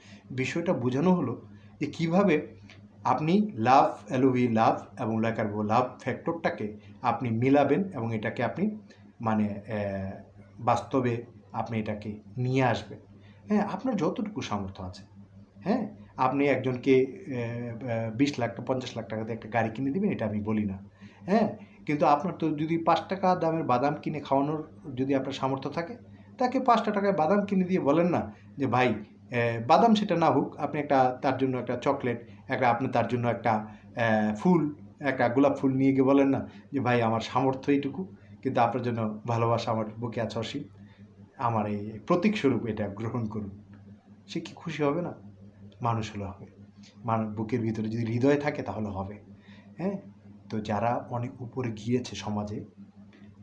বিষয়টা বোঝানো হলো যে কীভাবে আপনি লাভ, LOV লাভ এবং লয় কারবো লাভ ফ্যাক্টরটাকে আপনি মিলাবেন এবং এটাকে আপনি মানে বাস্তবে আপনি এটাকে নিয়ে আসবেন। হ্যাঁ, আপনার যতটুকু সামর্থ্য আছে, হ্যাঁ, আপনি একজনকে 20 লাখ 50 লাখ টাকা দিয়ে একটা গাড়ি কিনে দেবেন, এটা আমি বলি না, হ্যাঁ, কিন্তু আপনার তো যদি 5 টাকা দামের বাদাম কিনে খাওয়ানোর যদি আপনার সামর্থ্য থাকে, তাকে 5টা টাকায় বাদাম কিনে দিয়ে বলেন না যে ভাই বাদাম সেটা না হোক, আপনি একটা তার জন্য একটা চকলেট, আপনি তার জন্য একটা ফুল, একটা গোলাপ ফুল নিয়ে গিয়ে বলেন না যে ভাই আমার সামর্থ্য এইটুকু, কিন্তু আপনার জন্য ভালোবাসা আমার বুকে আছে অসীম, আমার এই প্রতীক স্বরূপ এটা গ্রহণ করুন। সে কি খুশি হবে না? মানুষ হলে হবে। বুকের ভিতরে যদি হৃদয় থাকে তাহলে হবে। হ্যাঁ, তো যারা অনেক উপরে গিয়েছে সমাজে,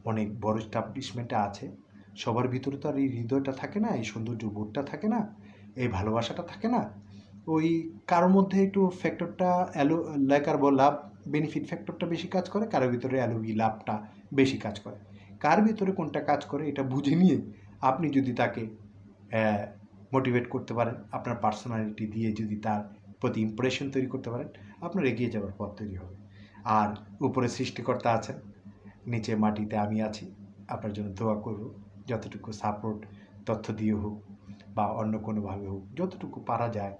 অনেক বড় এস্টাবলিশমেন্টে আছে, সবার ভিতরে তো আর এই হৃদয়টা থাকে না, এই সৌন্দর্য বোধটা থাকে না, এই ভালোবাসাটা থাকে না। ওই কারোর মধ্যে একটু ফ্যাক্টরটা লাইক আর লাভ বেনিফিট ফ্যাক্টরটা বেশি কাজ করে, কারোর ভিতরে LOV লাভটা বেশি কাজ করে। কার ভিতরে কোনটা কাজ করে এটা বুঝে নিয়ে আপনি যদি তাকে মোটিভেট করতে পারেন, আপনার পার্সোনালিটি দিয়ে যদি তার প্রতি ইমপ্রেশন তৈরি করতে পারেন, আপনার এগিয়ে যাওয়ার পথ তৈরি হবে। আর উপরে সৃষ্টিকর্তা আছেন, নিচে মাটিতে আমি আছি, আপনার জন্য দোয়া করব, যতটুকু সাপোর্ট তথ্য দিয়ে হোক বা অন্য কোনোভাবে হোক, যতটুকু পারা যায়।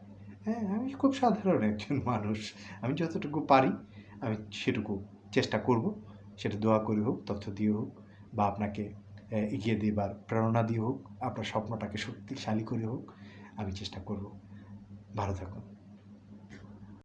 হ্যাঁ, আমি খুব সাধারণ একজন মানুষ, আমি যতটুকু পারি আমি সেটুকু চেষ্টা করব, সেটা দোয়া করে হোক, তথ্য দিয়ে হোক, বা আপনাকে এগিয়ে দেবার প্রেরণা দিয়ে হোক, আপনার স্বপ্নটাকে শক্তিশালী করে হোক, আমি চেষ্টা করব। ভালো থাকুন।